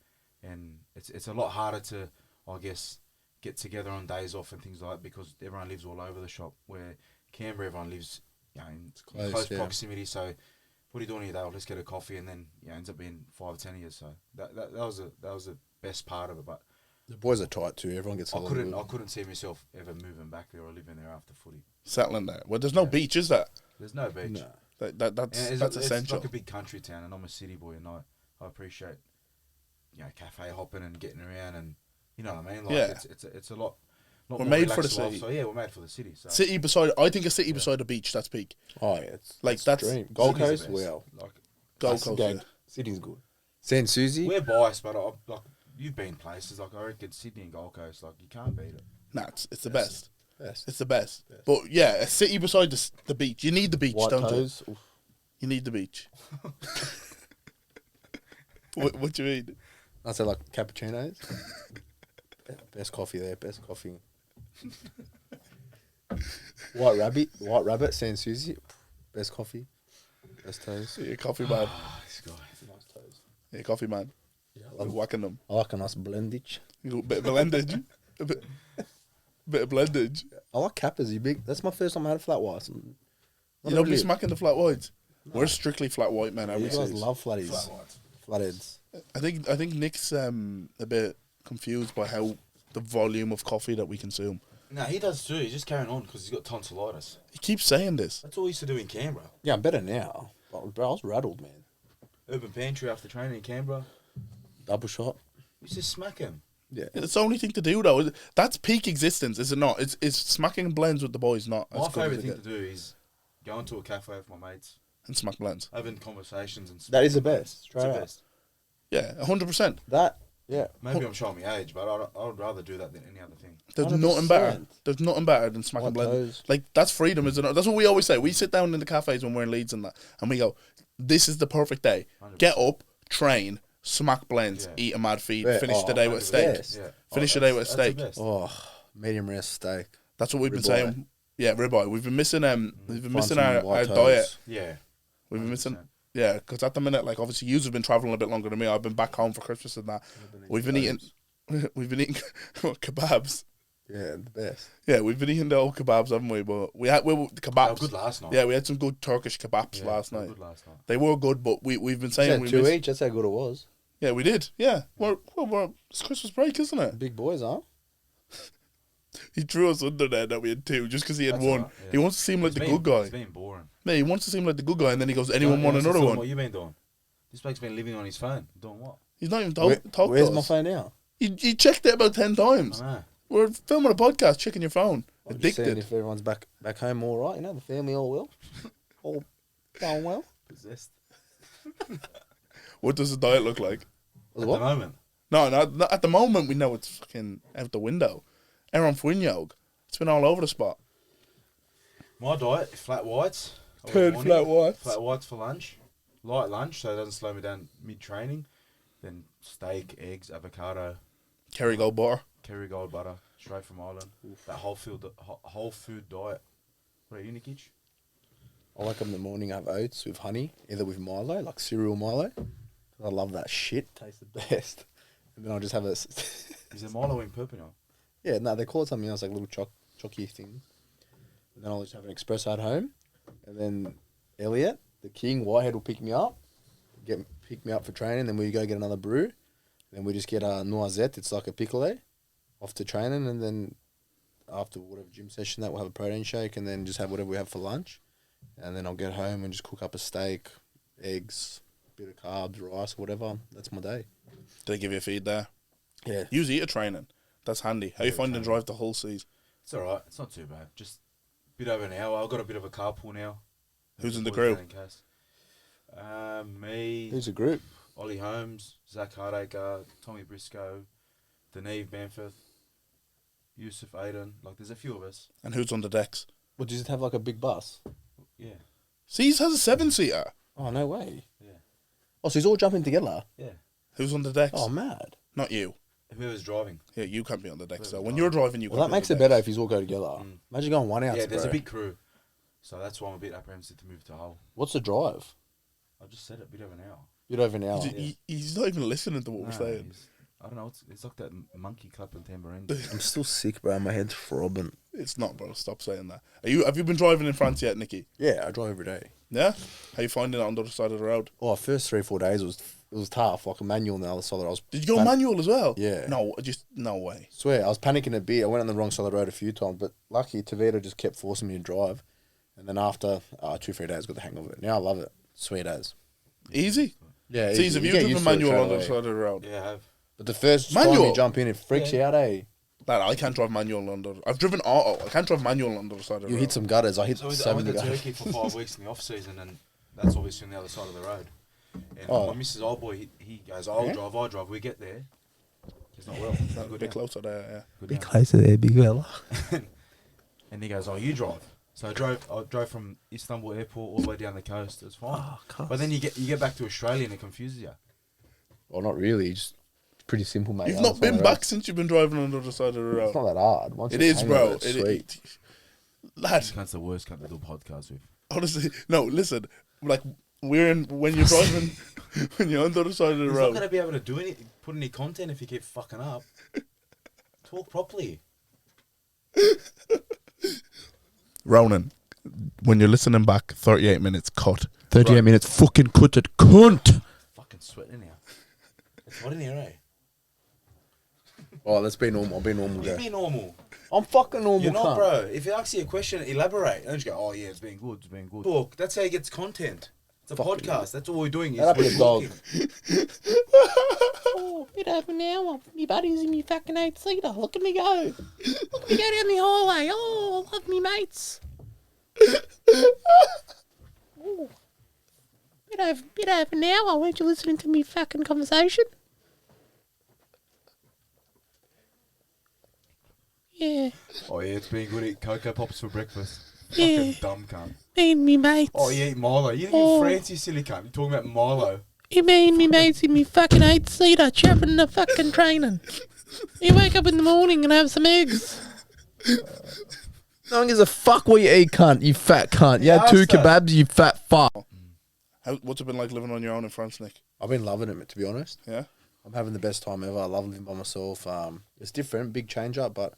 and it's a lot harder to, I guess, get together on days off and things like that because everyone lives all over the shop. Where Canberra, everyone lives in close yeah. proximity. So, what are you doing here? Though, let's get a coffee, and then ends up being 5 or 10 years. So that was the best part of it. But The boys are tight too. Everyone gets I along. couldn't good. see myself ever moving back there or living there after footy. Settling there. Well, there's no beach, is there? There's no beach. No. That's And that's it's essential. like a big country town, and I'm a city boy, and I appreciate cafe hopping and getting around, and you know what I mean. Like Yeah. it's a lot. We're more made for the relaxed life, city. So yeah, we're made for the city. So City beside, I think a city beside a beach. That's peak. Oh yeah, it's Like, it's that's- dream. Gold Sydney's Coast. the best. Wow. Like Gold That's the Coast. gang. Yeah. City's good. San Susie. we're biased, but like you've been places like I reckon Sydney and Gold Coast. Like you can't beat it. Nah, it's the Yes. best. Best. It's the best. But yeah, a city beside the beach. You need the beach, White don't toes. Oof. you? You need the beach. What do you mean? I say like cappuccinos. Best coffee there. Best coffee. White rabbit. San Susie. Best coffee. Best toes. You're a coffee man. This guy. Nice toes. You're a coffee man. Yeah, You're whacking them. I like a nice blendage. You got a bit of blendage. a bit of blendage. I like Kappas. You big. That's my first time I had a flat white. You don't be smacking the flat whites. We're strictly flat white men. You guys love flatties. Flat whites. Flatheads. I think Nick's a bit confused by how the volume of coffee that we consume. No, he does too. He's just carrying on because he's got tonsillitis. He keeps saying this. That's all he used to do in Canberra. Yeah, I'm better now. But bro, I was rattled, man. Urban Pantry after training in Canberra. Double shot. We used to smack him. Yeah. It's the only thing to do though. That's peak existence, is it not? It's smacking blends with the boys, not My as good favourite as thing it to do is go into a cafe with my mates, and smack blends. having conversations and. That is the smacking best, blends. straight It's the up. best. Yeah, 100%. That. Yeah. Maybe I'm showing my age, but I would rather do that than any other thing. There's 100%. nothing better. There's nothing better than smacking White blends. toes. Like that's freedom, isn't it? That's what we always say. We sit down in the cafes when we're in Leeds and that, and we go, "This is the perfect day. 100%. Get up, train, smack blends, Yeah. eat a mad feed, Yeah. finish Oh, the day with a steak. yes. Yeah. Finish the day with a that's the steak. best. Oh, medium rare steak. That's what we've been Ribeye. saying. Yeah, ribeye. We've been missing. We've been Find missing some our white toes. diet. Yeah. We've been missing. 100%. Yeah, because at the minute, like obviously, you've been traveling a bit longer than me. I've been back home for Christmas and that. We've been eating. We've been eating kebabs. Yeah, the best. Yeah, we've been eating the old kebabs, haven't we? But the They kebabs. were good last night. Yeah, we had some good Turkish kebabs Yeah, last they were night. good last night. They were good, but we've been saying we two missed. each. That's how good it was. Yeah, we did. Yeah, it's Christmas break, isn't it? Big boys, huh? He drew us under there that we had 2 just because he had That's 1. all right, yeah. He wants to seem like It's the been- good guy. It's been boring. Yeah, he wants to seem like the good guy, and then he goes, "Anyone Yeah, want so another tell me one?" What you been doing? This bloke's been living on his phone. Doing what? He's not even talked to Where's us. my phone now? He checked it about 10 times. I know. We're filming a podcast, checking your phone. I'm just seeing Addicted. if everyone's back home all right. You know, the family all well, all going well. Possessed. What does the diet look like? At What? the moment. No, not at the moment. We know it's fucking out the window. Aaron Fuinyog. It's been all over the spot. My diet, flat whites. I Good want flat whites. Flat whites for lunch. Light lunch, so it doesn't slow me down mid-training. Then steak, eggs, avocado, Kerrygold butter. Kerrygold butter, straight from Ireland. That whole food diet. What are you, Nikic? I wake up in the morning, I have oats with honey, either with Milo, like cereal Milo. I love that shit. Tastes the best. And then I'll just have a... Is there Milo in Perpignan? Yeah, no, they call it something else, like little chocky thing. And then I'll just have an espresso at home. And then Elliot, the king, Whitehead, will pick me up for training. Then we go get another brew. Then we just get a noisette. It's like a piccolo off to training. And then after whatever gym session that, we'll have a protein shake. And then just have whatever we have for lunch. And then I'll get home and just cook up a steak, eggs, bit of carbs, rice, whatever. That's my day. Do they give you a feed there? Yeah. Use eater training. That's handy. How you find the drive the whole season? It's alright. It's not too bad. Just a bit over an hour. I've got a bit of a carpool now. Who's in the Boys crew? down in Cass. Me, Who's a group? Ollie Holmes, Zach Hardacre, Tommy Briscoe, Deneve Banforth, Yusuf Aidan. Like, there's a few of us. And who's on the decks? Would you just have like a big bus? Yeah. Seas has a 7-seater. Oh, no way. Yeah. Oh, so he's all jumping together? Yeah. Who's on the decks? Oh, mad. Not you. Whoever's driving. Yeah, you can't be on the decks. So Whoever's when you're driving, you Well, can't that be makes on it the better decks. if he's all go together. Imagine going one out. Yeah, there's a big crew. So that's why I'm a bit apprehensive to move to Hull. What's the drive? I just said it, a bit over an hour. Bit over an hour. He's not even listening to what we're No, saying. I don't know. It's like that monkey clapping tambourine. I'm still sick, bro. My head's throbbing. It's not, bro. Stop saying that. Have you been driving in France yet, Nicky? Yeah, I drive every day. Yeah? How you finding it on the other side of the road? Oh, first 3-4 days it was tough. Like a manual on the other side. I was. Did you go manual as well? Yeah. No way. Swear, I was panicking a bit. I went on the wrong side of the road a few times, but lucky Tavita just kept forcing me to drive. And then after 2-3 days, got the hang of it. Now I love it. Sweet as. Easy. Yeah. See, have you driven manual on the other side of the road? Yeah, I have. But the first Manual? time you jump in, it freaks you out, eh? Lad, I can't drive manual on the... I've driven auto. I can't drive manual on the other side of the road. You hit some gutters. I hit So I 7 went to gutters. Turkey for 5 weeks in the off season, and that's obviously on the other side of the road. And Oh. my missus old boy, he goes, I'll drive. We get there. He's not well. A bit closer there, yeah. Good now. closer there, big fella. And he goes, you drive. So I drove from Istanbul airport all the way down the coast. It's fine. But then you get back to Australia and it confuses you. Well, not really. Just pretty simple, mate. You've Other not side been of the back road. since you've been driving on the other side of the road. It's not that hard. Once It you is, hang bro. on it's sweet. Lad, That's the worst cunt to do podcasts with. honestly, no, listen. Like, when you're driving, when you're on the other side of the He's not road. going to be able to do any, put any content if you keep fucking up. Talk properly. Ronan, when you're listening back, 38 minutes cut. 38 minutes fucking cut it, cunt. Fucking sweating now. It's hot in here, eh? Oh, let's be normal. I'll be normal, You guy. be normal. I'm fucking normal, You're not, cunt. bro. If he asks you a question, elaborate. Don't just go, oh yeah, it's been good, it's been good. Talk. That's how he gets content. It's a Fucking podcast. That's all we're doing. Is Shut up, we're you dog. talking. Oh, bit over now. Me buddies in me fucking 8-seater. Look at me go. Look at me go down the highway. Oh, I love me mates. Oh. Bit over now. Weren't you listening to me fucking conversation? Yeah. Oh yeah, it's been good. Eat Cocoa Pops for breakfast. Yeah. Fucking dumb cunt. Me and me mates. Oh, you eat Milo. You think Oh. you're France, you silly cunt. You're talking about Milo. You mean me mates in me fucking 8-seater chapping the fucking training. You wake up in the morning and have some eggs. No one gives a fuck what you eat, cunt. You fat cunt. You had 2 asked that. kebabs, you fat fuck. What's it been like living on your own in France, Nick? I've been loving it, to be honest. Yeah? I'm having the best time ever. I love living by myself. It's different, big change up, but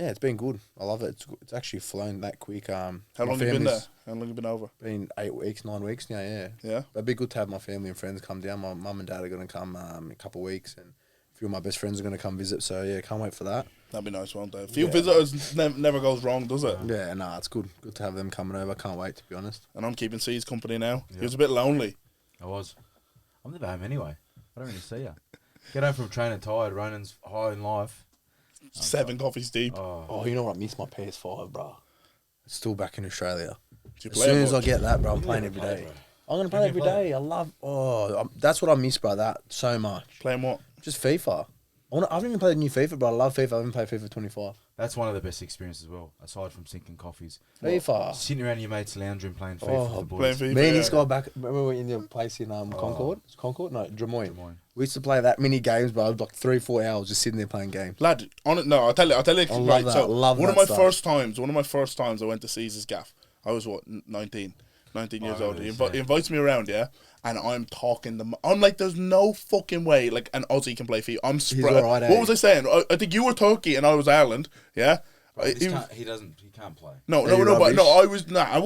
Yeah, it's been good. I love it. It's actually flown that quick. How long have you been there? How long have you been over? Been 8 weeks, 9 weeks now. Yeah. Yeah. It'd be good to have my family and friends come down. My mum and dad are going to come in a couple of weeks, and a few of my best friends are going to come visit. So yeah, can't wait for that. That'd be nice, won't it? A few visitors never goes wrong, does it? Yeah, nah, it's good. Good to have them coming over. Can't wait, to be honest. And I'm keeping C's company now. He was a bit lonely. I was. I'm never home anyway. I don't really see you. Get home from training tired. Ronan's high in life. 7 coffees deep. Oh, you know what? I miss my PS5, bro. It's still back in Australia. Do you As play soon it as I much? get that, bro, I'm playing never every play, day. bro. I'm going to play every day. I love... that's what I miss, bro, that so much. Playing what? Just FIFA. I haven't even played the new FIFA, but I love FIFA. I haven't played FIFA 25. That's one of the best experiences as well, aside from sinking coffees. FIFA. Sitting around your mate's lounge room playing FIFA with the boys. Playing FIFA. Me and this guy back... Remember we were in the place in Concord? It's Concord? No, Drummoyne. We used to play that many games, bro. Like 3-4 hours just sitting there playing games. Lad, no, I'll tell you. I love that. So Love one of that my stuff. first times I went to Cezer's gaff. I was 19 years old. He yeah. invites me around, yeah, and I'm talking I'm like, there's no fucking way like an Aussie can play FIFA. I'm all right, What was I saying? I think you were Turkey and I was Ireland, yeah. He can't play. No, Are you but rubbish? no, I was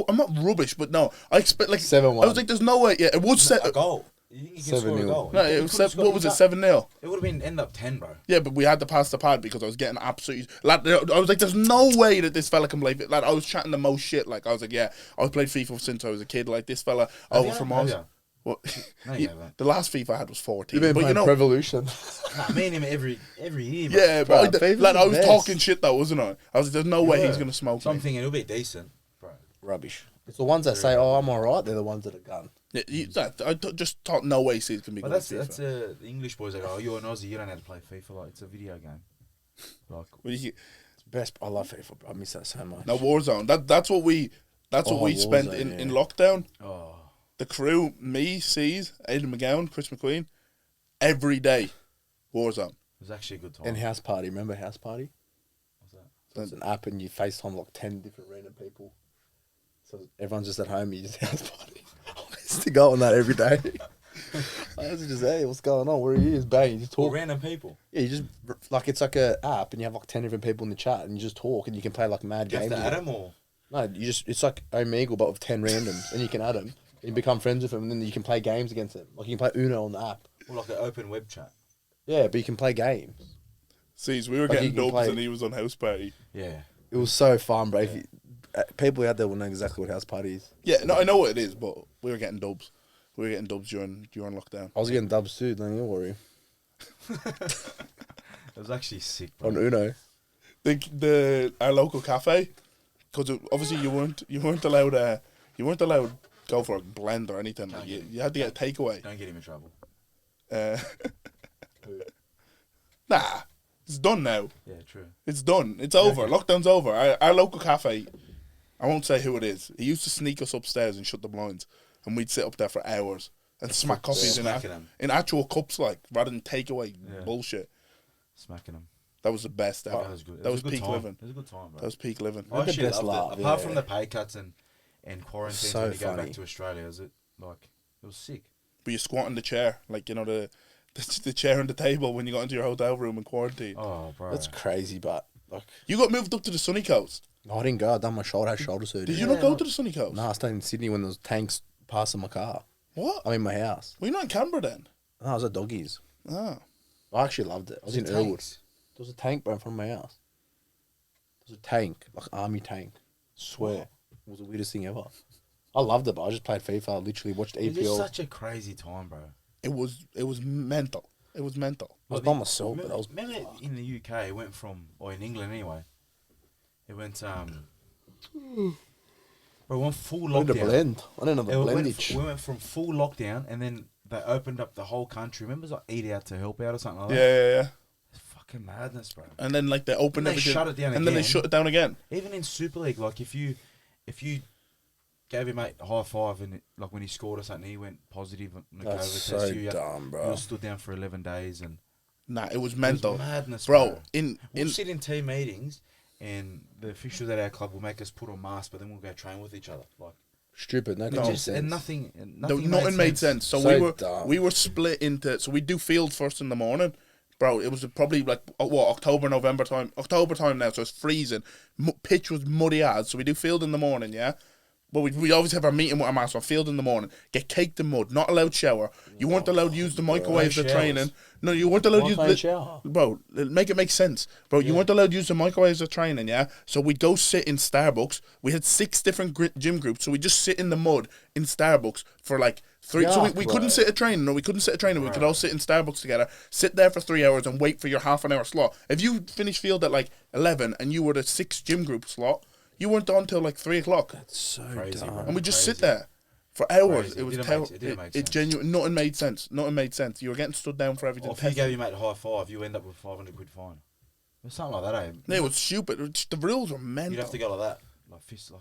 I'm not rubbish, but no, I expect like 7-1. I was like, there's no way. Yeah, it was A goal. You think he can score a 7-0. goal? No, it was what was it, 7-0? It would have been end up 10, bro. Yeah, but we had to pass the pad because I was getting absolutely... Lad, I was like, there's no way that this fella can play... Lad, I was chatting the most shit. Like, I was like, yeah, I've played FIFA since I was a kid. Like, this fella over from Oz. What? No, you haven't. The last FIFA I had was 14. You've been but playing Revolution. Nah, me and him every year, bro. Yeah, Bro, but FIFA's lad, I the was best. talking shit though, wasn't I? I was like, there's no way he's going to smoke So I'm me. thinking it'll be decent, bro. Rubbish. It's the ones that say, oh, I'm all right. They're the ones that are gun. Yeah, just thought no way C's can be But good that's at FIFA. the English boys that go, oh, you're an Aussie, you don't know how to play FIFA. Like, it's a video game. Like, It's best. I love FIFA, bro. I miss that so much. Now Warzone, that's what we spent Warzone, in yeah. lockdown. oh, The crew, me, C's, Aidan McGowan, Chris McQueen, every day, Warzone. it was actually a good time. And House Party. Remember House Party? What's that? So it's an app and you FaceTime like 10 different random people. So everyone's just at home, you just House Party. I used to go on that every day. I was just, hey, what's going on? Where are you? Bang, you just talk. Random people. Yeah, you just, like, it's like a app and you have like 10 different people in the chat and you just talk and you can play like mad Do you games. have to with add them. them or? No, you just, it's like Omegle but with 10 randoms and you can add them. You become friends with them and then you can play games against them. Like you can play Uno on the app. Or like an open web chat? Yeah, but you can play games. C's, we were Like, getting you can dubs play- and he was on House Party. Yeah. It was so fun, bro. If you, people out there will know exactly what House Party is. Yeah, no, I know what it is, but we were getting dubs. We were getting dubs during lockdown. I was getting dubs too, don't you worry. It was actually sick, bro. On Uno. Our local cafe, because obviously you weren't allowed go for a blend or anything. Like, you had to get a takeaway. Don't get him in trouble. Nah, it's done now. Yeah, true. It's done. It's over. Lockdown's over. Our local cafe, I won't say who it is. He used to sneak us upstairs and shut the blinds, and we'd sit up there for hours and smack coffees Smacking 'em. in actual cups, like rather than takeaway Yeah. bullshit. Smacking them. That was the best ever. That was good. That was a good peak time. living. It was a good time, bro. That was peak living. I actually the best loved laugh, it. Apart yeah. from the pay cuts and quarantines So when you go funny. back to Australia, is it like it was sick? But you squat in the chair, like, you know, the chair and the table when you got into your hotel room in quarantine. Oh, bro. That's crazy, but like, You got moved up to the sunny coast. no, I didn't go. I done my shoulder, had shoulder surgery. Did you not go to the sunny coast? No, I stayed in Sydney when there was tanks passing my car. What? I'm in my house. Were you not in Canberra then? No, I was at Doggies. Oh. I actually loved it. I was in Earlwood. There was a tank, bro, in front of my house. There was a tank, like army tank. Swear. It was the weirdest thing ever. I loved it, but I just played FIFA. I literally watched It was EPL. such a crazy time, bro. It was mental. It was mental. I was by myself, but I was... Remember in the UK, it went from, or in England anyway, it went bro, it went full I need a lockdown. blend. I didn't have a We blendage. went from full lockdown, and then they opened up the whole country. Remember, it was like Eat Out to Help Out or something like that. Yeah. It's fucking madness, bro. And then like they opened And they everything, shut it down and then they again. shut it down again. Even in Super League, like if you gave your mate a high five and like when he scored or something, he went positive on the That's COVID so test. You dumb, bro. You were stood down for 11 days and Nah, it was it mental, was madness, bro. In We'll sit in team meetings, and the officials at our club will make us put on masks, but then we'll go train with each other. Like Stupid. No, it common just, sense. and nothing nothing made sense. So So we dumb. were split into. So we do field first in the morning, Bro, it was probably like, October, November time. October time now, so it's freezing. Pitch was muddy as, so we do field in the morning, yeah? But we always have our meeting with our master on field in the morning. Get caked in mud, not allowed shower. You weren't allowed to use the microwaves at training. No, you weren't allowed to use shower. Bro, make it make sense. Bro, you weren't allowed to use the microwaves at training, yeah? So we'd go sit in Starbucks. We had 6 different gym groups, so we just sit in the mud in Starbucks for like 3. So we couldn't sit at training. No, we couldn't sit at training. We could all sit in Starbucks together, sit there for 3 hours and wait for your half an hour slot. If you finished field at like 11 and you were the 6th gym group slot, you weren't on till like 3 o'clock. That's so Crazy, dumb. bro. And we just sit there for hours. Crazy. It was It terrible. didn't make It sense. genuine. Nothing made sense. Nothing made sense. You were getting stood down for everything. Or if you gave your mate a high five, you end up with 500 quid fine. It's something like that, eh? It was stupid. The rules were mental. You'd have to go like that. Like fist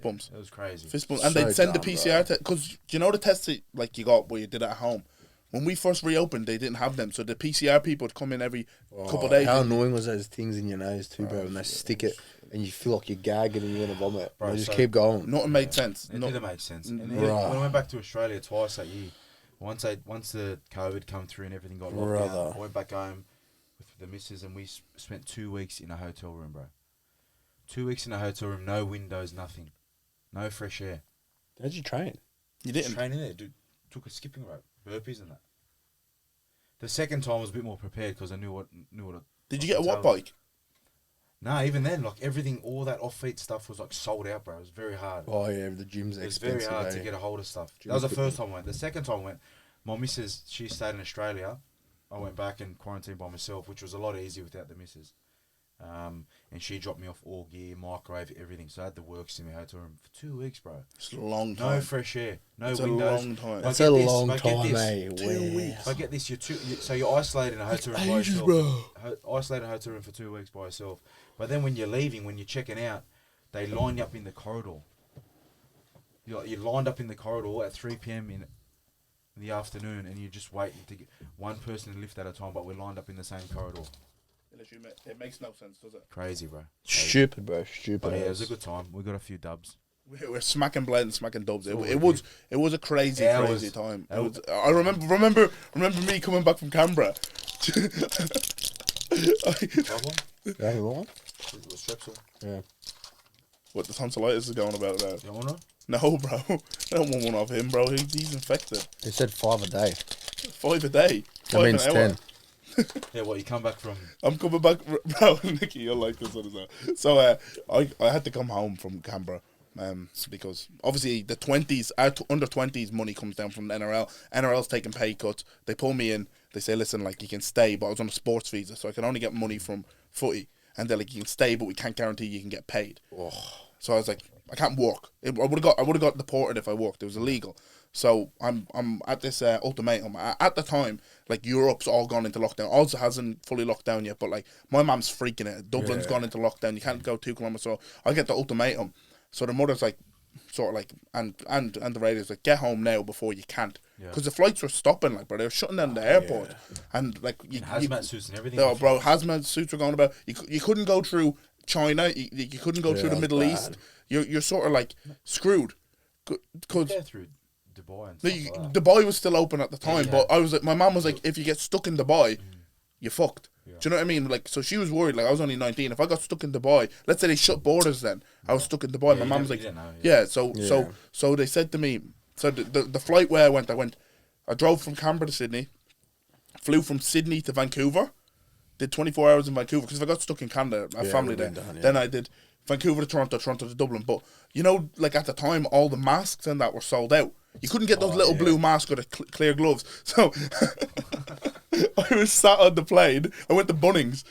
bumps. It was crazy. Fist bumps. And So they'd send the dumb, PCR test. Because you know the tests that, like, you got where you did it at home? When we first reopened, they didn't have them. So the PCR people would come in every couple of days. How annoying was those things in your nose too, bro? When they stick it and you feel like you're gagging and you're gonna vomit. Bro, They just so- keep going. Nothing made sense. It didn't make sense. And then Right. when I went back to Australia twice that year, once the COVID come through and everything got locked down, Brother. I went back home with the missus and we spent 2 weeks in a hotel room, bro. 2 weeks in a hotel room, no windows, nothing, no fresh air. How'd you train? You didn't. Training there, dude. Took a skipping rope, burpees and that. The second time I was a bit more prepared because I knew what. Did you get a what bike? Nah, even then, like everything, all that off-feet stuff was like sold out, bro. It was very hard. Oh yeah, the gym's It was expensive. very hard eh? to get a hold of stuff. Gym That was the equipment. first time I went. The second time I went, my missus, she stayed in Australia. I went back and quarantined by myself, which was a lot easier without the missus. And she dropped me off all gear, microwave, everything. So I had the works in my hotel room for 2 weeks, bro. It's a long No time. fresh air, no It's windows. a long time. That's If I a get this, long if I get time, this, eh? 2 weeks. If I get this, so you're isolated in a hotel room by ages, yourself. bro. Isolated in a hotel room for 2 weeks by yourself. But then when you're leaving, when you're checking out, they line you up in the corridor. You're lined up in the corridor at 3 p.m. in the afternoon, and you're just waiting to get one person to lift at a time. But we're lined up in the same corridor. It makes no sense, does it? Crazy, bro. Crazy. Stupid, bro. Stupid. But yeah, it was a ass. good time. We got a few dubs. We're smacking blends, smacking dubs. all It good. was a crazy, Yeah, it crazy was- time. that was- I remember me coming back from Canberra. Problem? You having one? It was Strepsil. Yeah. What the tonsillitis is going about now? You want one? No, bro. I don't want one off him, bro. He's infected. They said 5 a day. 5 a day. That 5 means an hour. 10. Yeah, what, you come back from... I'm coming back, bro. Nicky, you'll like this one as well. So I had to come home from Canberra because obviously the 20s, under 20s money comes down from the NRL. NRL's taking pay cuts. They pull me in. They say, listen, like, you can stay, but I was on a sports visa, so I can only get money from footy. And they're like, you can stay, but we can't guarantee you can get paid. Oh. So I was like, I can't work. I would have got deported if I worked. It was illegal. So I'm at this ultimatum. At the time, like, Europe's all gone into lockdown. Also hasn't fully locked down yet, but like, my mum's freaking it. Dublin's gone into lockdown. You can't go 2 kilometers. So I get the ultimatum. So the mother's like, sort of like, and the radio's like, get home now before you can't, because the flights were stopping, like, bro, they were shutting down the airport, and like, hazmat suits and everything. oh, bro, hazmat suits were going about. You couldn't go through China. You couldn't go through the that's Middle bad. East. You're sort of like screwed, because Go through Dubai and no, stuff like that. Dubai was still open at the time, Yeah. but I was like, my mum was like, if you get stuck in Dubai, you're fucked. Yeah. Do you know what I mean? Like, so she was worried. Like, I was only 19. If I got stuck in Dubai, let's say they shut borders, then I was stuck in Dubai. Yeah, My mum you was like, didn't know, yeah. Yeah. So they said to me, so the flight where I drove from Canberra to Sydney, flew from Sydney to Vancouver, did 24 hours in Vancouver, because if I got stuck in Canada, I have Yeah, family there. would've been done, yeah. Then I did Vancouver to Toronto, Toronto to Dublin. But, you know, like, at the time, all the masks and that were sold out. You couldn't get those little blue masks or the clear gloves. So I was sat on the plane. I went to Bunnings,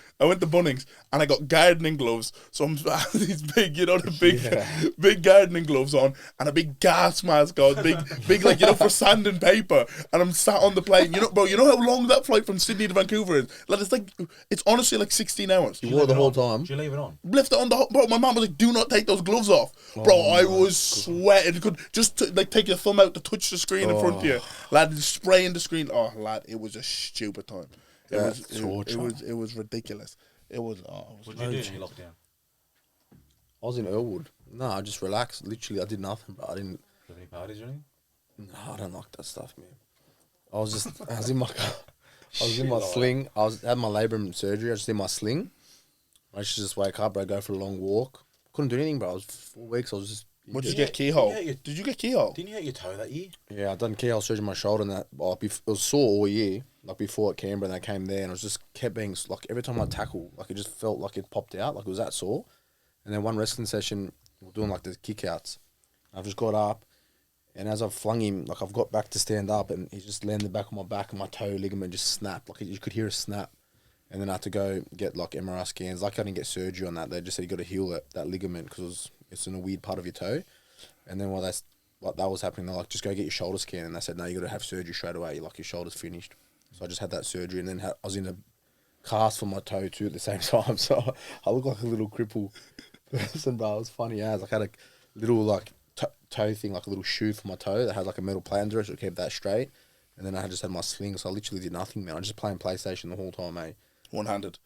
and I got gardening gloves. So I'm these big, you know, the big gardening gloves on, and a big gas mask on, big like, you know, for sand and paper. And I'm sat on the plane. You know, bro, you know how long that flight from Sydney to Vancouver is? Like, it's honestly like 16 hours. You wore the whole time. Did you leave it on? Left it on the bro. My mum was like, "Do not take those gloves off, bro." I was sweating. Could just like take your thumb out to touch the screen in front of you, lad. Spraying the screen. Oh, lad, it was a stupid time. It was ridiculous. It was. What did you do in your lockdown? I was in Earlwood. No, I just relaxed. Literally, I did nothing, bro. I didn't. Do you have any parties or anything? No, I don't like that stuff, man. I was in my car. I was in my sling. Had my labrum surgery. I was just in my sling. I used to just wake up, bro, go for a long walk. Couldn't do anything, bro. I was 4 weeks. I was just. What did you get keyhole? Did you get keyhole? Didn't you hurt your toe that year? Yeah, I done keyhole surgery on my shoulder, and that it was sore all year. Like before at Canberra, and I came there, and it was just kept being like every time I tackle, like it just felt like it popped out, like it was that sore. And then one wrestling session, we're doing like the kickouts. I've just got up, and as I've flung him, like I've got back to stand up, and he just landed back on my back, and my toe ligament just snapped. Like you could hear a snap. And then I had to go get like MRI scans. Like I didn't get surgery on that. They just said you got to heal that ligament because it's in a weird part of your toe. And then while that was happening, they're like, just go get your shoulder scan. And they said, no, you got to have surgery straight away. Like your shoulder's finished. So I just had that surgery, and then I was in a cast for my toe too at the same time. So I look like a little cripple person, bro. It was funny as like I had a little like toe thing, like a little shoe for my toe that had like a metal plate under it, so it kept that straight. And then I just had my sling, so I literally did nothing, man. I was just playing PlayStation the whole time, mate. One-handed.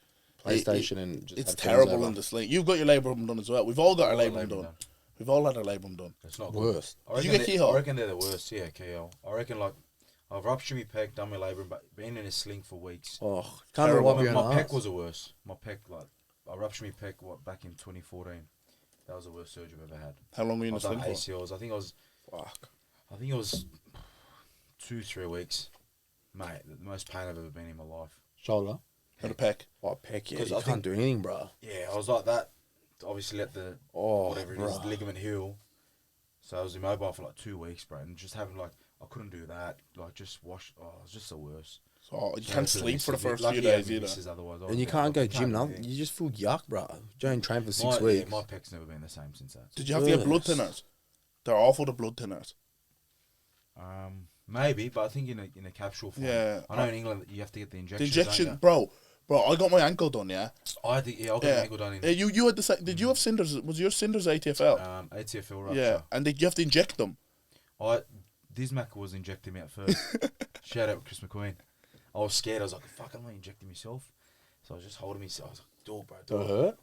PlayStation and just it's terrible in the sling. You've got your labrum done as well. We've all got our labrum done. We've all had our labrum done. It's not worst. Did you get keyhole? I reckon they're the worst. Yeah, keyhole. I reckon like I've ruptured my pec, done my labrum, but been in a sling for weeks. Oh, can't remember my pec was the worst. My pec, like I ruptured my pec back in 2014. That was the worst surgery I've ever had. How long were you in the sling for? ACLs. I think it was 2-3 weeks, mate. The most pain I've ever been in my life. Shoulder. And a pec. Oh, pec, yeah. You can't do anything, bro. Yeah, I was like that. Obviously, let the whatever it is, the ligament heal. So I was immobile for like 2 weeks, bro, and just having like I couldn't do that. Like just wash. Oh, it was just the worst. So you can't sleep for the first few days either. And you can't go gym, nothing. You just feel yuck, bro. You don't train for 6 weeks. Yeah, my pec's never been the same since that. Did you have to get blood thinners? They're awful, the blood thinners. Maybe, but I think in a capsule form. Yeah. I know in England you have to get the injection. The injection, bro, I got my ankle done, yeah? I got my ankle done in... You had the same... Did you have cinders? Was your cinders ATFL? ATFL rupture. Yeah, and did you have to inject them? Dismac was injecting me at first. Shout out Chris McQueen. I was scared. I was like, fuck, I'm not injecting myself. So I was just holding myself. I was like, do it, bro, do it. Hurt?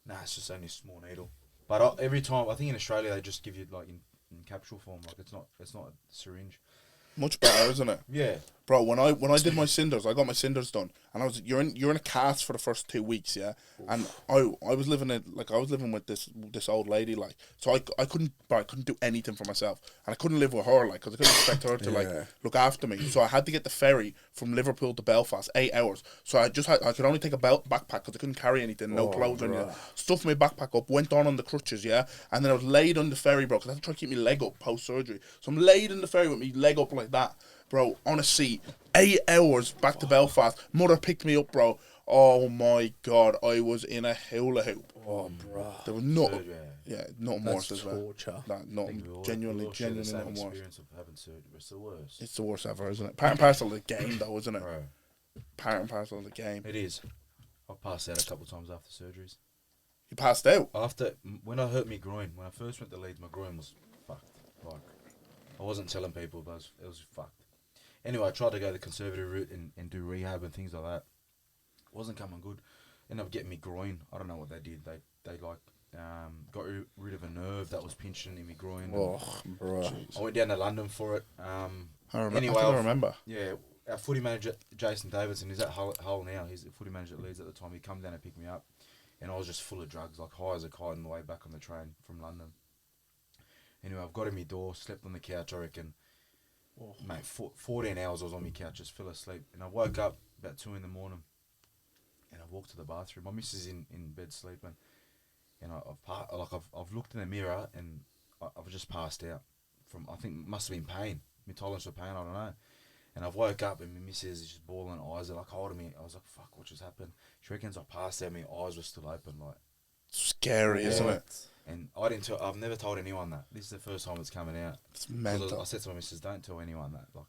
Nah, it's just only a small needle. But every time, I think in Australia, they just give you like in capsule form. Like it's not a syringe. Much better, isn't it? Yeah. Bro, when I did my cinders, I got my cinders done, and you're in a cast for the first 2 weeks, yeah. Oof. And I was living with this old lady, like, so I couldn't do anything for myself, and I couldn't live with her, like, because I couldn't expect her to like look after me. So I had to get the ferry from Liverpool to Belfast, 8 hours. So I could only take a backpack because I couldn't carry anything, no clothes on you. Stuffed my backpack up, went on the crutches, yeah, and then I was laid on the ferry, bro, because I had to try to keep my leg up post surgery. So I'm laid in the ferry with my leg up like that. Bro, on a seat, 8 hours back to Belfast. Mother picked me up, bro. Oh my God, I was in a hula hoop. Oh, bro. There was nothing worse as well. Torture. Genuinely nothing worse. Experience of having surgery. It's the worst. It's the worst ever, isn't it? Part and parcel of the game, though, isn't it? Bro. Part and parcel of the game. It is. I've passed out a couple of times after surgeries. You passed out? When I hurt my groin, when I first went to Leeds, my groin was fucked. Like, I wasn't telling people, but it was fucked. Anyway, I tried to go the conservative route and do rehab and things like that. It wasn't coming good. Ended up getting me groin. I don't know what they did. They got rid of a nerve that was pinching in my groin. Oh, bro. I went down to London for it. I remember. Yeah, our footy manager, Jason Davidson, he's at Hull now. He's the footy manager at Leeds at the time. He come down and picked me up. And I was just full of drugs, like high as a kite on the way back on the train from London. Anyway, I've got in my door, slept on the couch, I reckon. Oh. Mate, 14 hours I was on my couch, just fell asleep. And I woke up about 2 in the morning. And I walked to the bathroom. My missus is in bed sleeping. And I've looked in the mirror and I've just passed out. I think it must have been pain. My tolerance for pain, I don't know. And I've woke up and my missus is just bawling, eyes are like holding me. I was like, fuck, what just happened? She reckons I passed out, my eyes were still open, like. Scary, isn't it? And I've never told anyone that. This is the first time it's coming out. It's mental. I said to my missus, don't tell anyone that, like,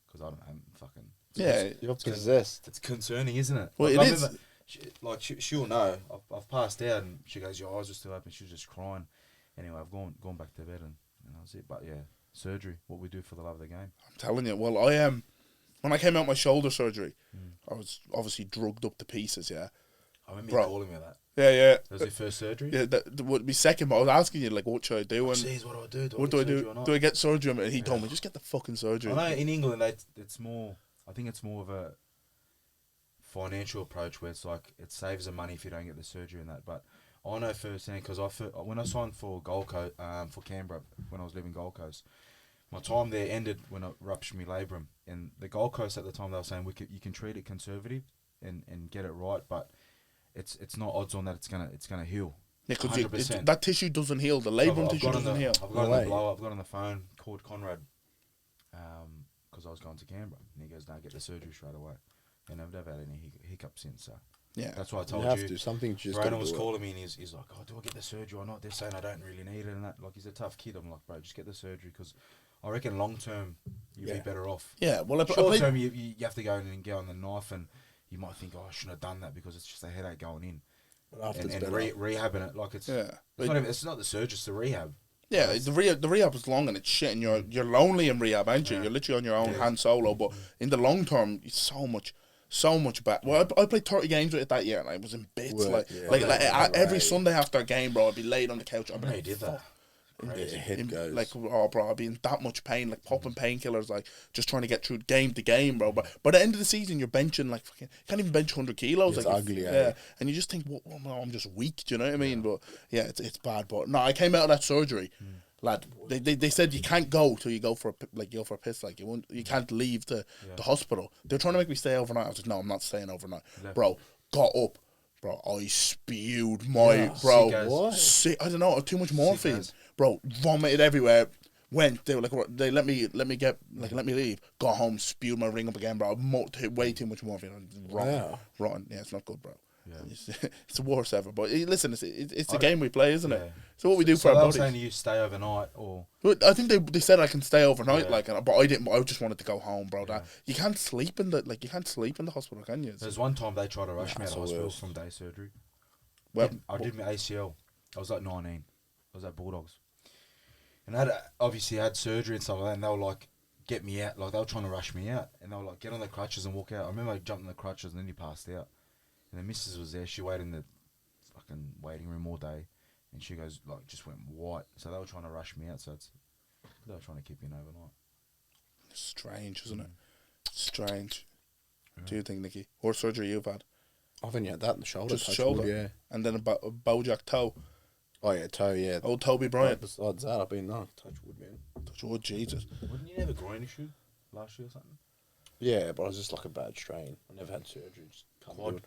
because I'm fucking. Yeah, you're possessed. It's concerning, isn't it? Well, like, it is. She'll know. I've passed out, and she goes, your eyes are still open. She was just crying. Anyway, I've gone back to bed, and that was it. But yeah, surgery, what we do for the love of the game. I'm telling you. Well, I am. When I came out my shoulder surgery, I was obviously drugged up to pieces. Yeah. I remember you calling me that. Yeah. That was your first surgery? Yeah, that would be second, but I was asking you, like, what should I do? And jeez, what do I do? What do I do? Do I get surgery? And he told me, just get the fucking surgery. I know in England, it's more, I think it's more of a, financial approach where it's like it saves the money if you don't get the surgery and that. But I know firsthand because when I signed for Gold Coast, for Canberra when I was living Gold Coast, my time there ended when I ruptured my labrum. And the Gold Coast at the time they were saying you can treat it conservative and get it right, but it's not odds on that it's gonna heal. Yeah, because that tissue doesn't heal. The labrum tissue doesn't heal. I've got on the phone, called Conrad, because I was going to Canberra, and he goes, "No, get the surgery straight away." And I've never had any hiccups since. So yeah, that's why I told you have to something. Just Brandon was calling me, and he's like, "Oh, do I get the surgery or not?" They're saying I don't really need it, and that. Like, he's a tough kid. I'm like, bro, just get the surgery because I reckon long term you'll be better off. Yeah, well, short term you have to go in and get on the knife, and you might think, "Oh, I shouldn't have done that because it's just a headache going in." And rehabbing it, like it's not the surgery, it's the rehab. Yeah, the rehab is long and it's shit, and you're lonely in rehab, aren't you? You're literally on your own hand solo. But in the long term, it's so much better. Well, I played 30 games with it that year, and I was in bits. Every Sunday after a game, bro, I'd be laid on the couch. I did that. Like, oh, bro, I'd be in that much pain, like popping painkillers, like just trying to get through game to game, bro. But by the end of the season, you're benching like fucking, you can't even bench 100 kilos. It's like ugly, and you just think, well, I'm just weak. Do you know what I mean? But yeah, it's bad. But no, I came out of that surgery, lad. They said you can't go till you go for a piss. Like you can't leave the hospital. They're trying to make me stay overnight. I was like, no, I'm not staying overnight, bro. Got up. Bro, I spewed bro. Sick, I don't know, too much morphine. Bro, vomited everywhere. They were like, they let me leave. Got home, spewed my ring up again, bro. Way too much morphine. Rotten. Yeah, it's not good, bro. Yeah. It's the worst ever. But listen, it's a game we play, isn't it? So what we do for our bodies. So saying you stay overnight, or I think they said I can stay overnight, but I didn't. I just wanted to go home, bro. That you can't sleep in the hospital, can you? There's one time they tried to rush me out of hospital from day surgery. Well, I did my ACL. I was like 19. I was at Bulldogs, and I obviously had surgery and stuff like that. And they were like, "Get me out!" Like they were trying to rush me out, and they were like, "Get on the crutches and walk out." I remember I jumped on the crutches and then he passed out. And the missus was there. She waited in the fucking waiting room all day, and she goes like just went white. So they were trying to rush me out. So they were trying to keep me in overnight. Strange, isn't it? Strange. Yeah. Do you think, Nicky? What surgery you've had? I haven't had that in the shoulder. Just shoulder, wood, yeah. And then a Bojack toe. Oh yeah, toe, yeah. Old Toby Bryant. But besides that, I've been touch wood, man. Touch wood, Jesus. Wouldn't you have a groin issue last year or something? Yeah, but I was just like a bad strain. I never had surgery. Just quad.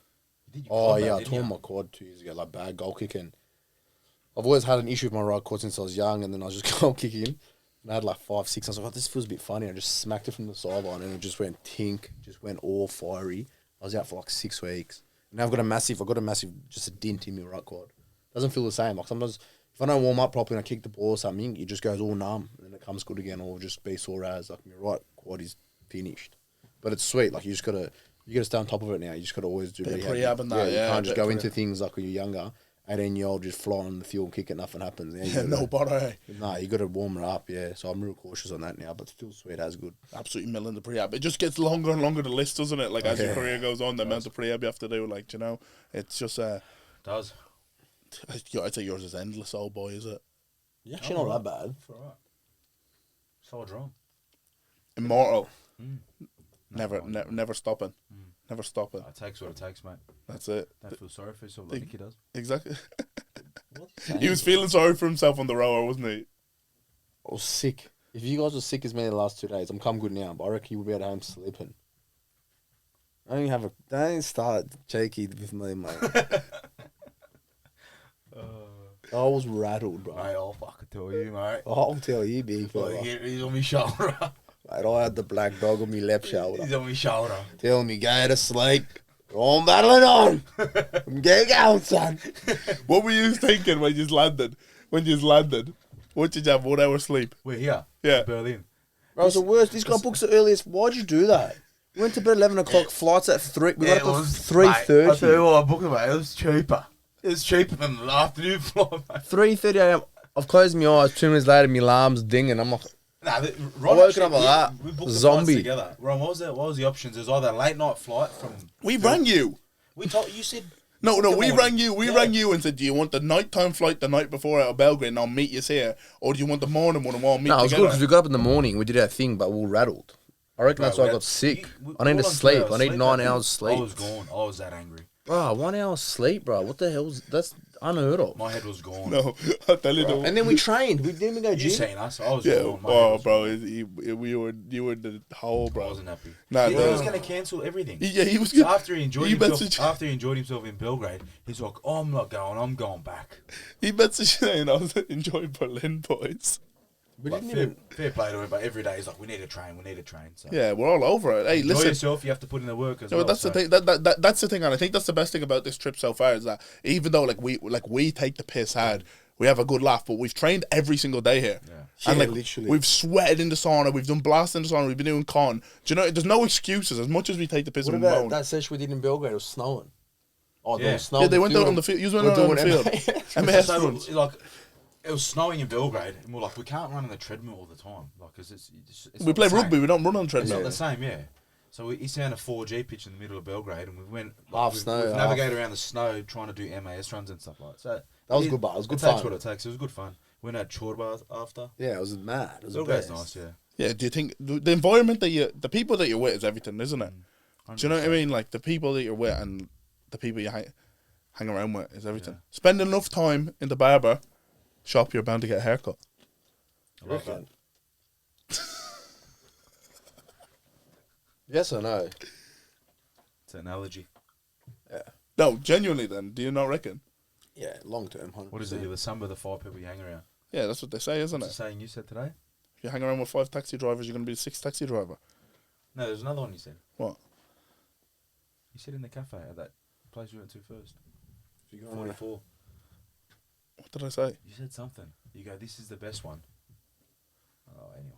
I tore my quad 2 years ago, like bad goal kicking. I've always had an issue with my right quad since I was young, and then I was just goal kicking. And I had like 5, 6. I was like, oh, this feels a bit funny. I just smacked it from the sideline, and it just went tink, just went all fiery. I was out for like 6 weeks. And now I've got a massive, just a dint in my right quad. Doesn't feel the same. Like sometimes if I don't warm up properly and I kick the ball or something, it just goes all numb, and then it comes good again, or just be sore as. Like my right quad is finished. But it's sweet. Like you got to stay on top of it now. You just got to always do rehab and that. You can't just go into things like when you're younger, 18-year-old, just fly on the field and kick it, nothing happens. No bother. Nah, you got to warm it up. Yeah, so I'm real cautious on that now, but still sweet as good. Absolutely milling the prehab. It just gets longer and longer the list, doesn't it? Like as your career goes on, the amount of prehab you have to do. Like it's just does. I'd say yours is endless, old boy. Is it? Yeah, actually not that bad. It's alright. So wrong. Immortal. Never stopping. Never stopping. It takes what it takes, mate. That's it. Don't feel sorry for yourself like Nicky does. Exactly. He was feeling sorry for himself on the rower, wasn't he? I was sick. If you guys were sick as me the last 2 days, I'm come good now, but I reckon you would be at home sleeping. Don't start cheeky with me, mate. I was rattled, bro. Mate, I'll fucking tell you, mate. I'll tell you, big fella. He's on my shoulder. Mate, I had the black dog on my left shoulder. He's on my shoulder. Telling me, go to sleep. Go on battling on. Get going, son. What were you thinking when you landed? What did you have? 1 hour sleep? We're here. Yeah. Berlin. Bro, it's the worst. This guy books the earliest. Why'd you do that? We went to bed 11 o'clock. Flights at 3. We got up at 3:30. I tell you what, I booked it, mate. It was cheaper. It was cheaper than the afternoon flight, mate. 3:30 a.m. I've closed my eyes. 2 minutes later, my alarm's dinging. I'm like, nah, Ron, I woke up like that. We booked Zombie. the flights together. Ron, what was the options? It was either a late night flight from. We rang you. We told you said. No, we rang you. We rang you and said, do you want the nighttime flight the night before out of Belgrade and I'll meet you here? Or do you want the morning one and we'll meet together? No, it was good because we got up in the morning. We did our thing, but we were rattled. I reckon that's Bro, why I got that's- sick. we I need to all on 2 sleep. hours I need sleep 9 that day. hours sleep. I was gone. I was that angry. Bro, 1 hour sleep, bro. What the hell's that's unheard of. My head was gone. No, I'll tell you Bro. the. And then we trained. We didn't even go You gym. seen us? I was Yeah, gone. My head oh, was bro, gone. you were the whole, I bro. wasn't happy. Nah, he no. was going to cancel everything. Yeah, he was So good. after he enjoyed He himself, messaged- after he enjoyed himself in Belgrade, he's like, "Oh, I'm not going. I'm going back." He messaged saying I was enjoying Berlin, boys. We Like, didn't fair, even. fair play to him, but every day he's like, "We need to train. We need to train." So Yeah, we're all over it. Hey, enjoy listen. yourself. You have to put in the work as No, well. that's so. the thing. That's the thing, and I think that's the best thing about this trip so far is that even though we take the piss hard, we have a good laugh, but we've trained every single day here. Yeah. And Yeah, like literally. we've sweated in the sauna, we've done blast in the sauna, we've been doing con. Do you know? There's no excuses. As much as we take the piss What and about moan. that session we did in Belgrade? It was snowing. Oh, Yeah. there was snowing. Yeah, they went out on the field. You went We're out on the doing field. MAS. MAS So, runs. like, it was snowing in Belgrade, and we're like, we can't run on the treadmill all the time, like, because it's We not play the same. rugby. We don't run on It's treadmill. not the same, yeah. So he's found a 4G pitch in the middle of Belgrade, and we went Half we've, snow, We've half- navigated around the snow trying to do MAS runs and stuff like that. So That was good, but it was good It takes fun. what it takes. It was good fun. We went out chorba after. Yeah, it was mad. It was the Belgrade's best. nice, yeah. Yeah. Do you think the environment the people that you're with is everything, isn't it? Do you know what I 100%. mean? Like the people that you're with and the people you hang around with is everything. Yeah. Spend enough time in the barber shop, you're bound to get a haircut. I love that. Yes or no? It's an analogy. Yeah. No, genuinely. Then do you not reckon? Yeah, long term. 100%. What is it? You're the sum of the 5 people you hang around. Yeah, that's what they say, isn't What's the it? saying you said today? If you hang around with 5 taxi drivers, you're going to be the 6th taxi driver. No, there's another one you said. What? You said in the cafe at that place you went to first. If you go on a- 44. What did I say? You said something. You go, this is the best one. Oh, anyway.